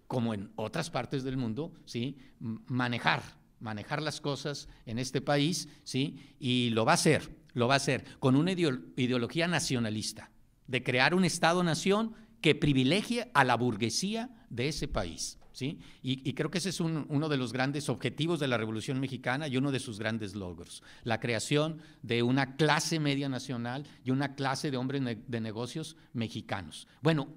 como en otras partes del mundo, ¿sí?, manejar las cosas en este país, ¿sí? Y lo va a hacer con una ideología nacionalista, de crear un Estado-nación que privilegie a la burguesía de ese país, ¿sí? Y creo que ese es uno de los grandes objetivos de la Revolución Mexicana y uno de sus grandes logros, la creación de una clase media nacional y una clase de hombres de negocios mexicanos. Bueno,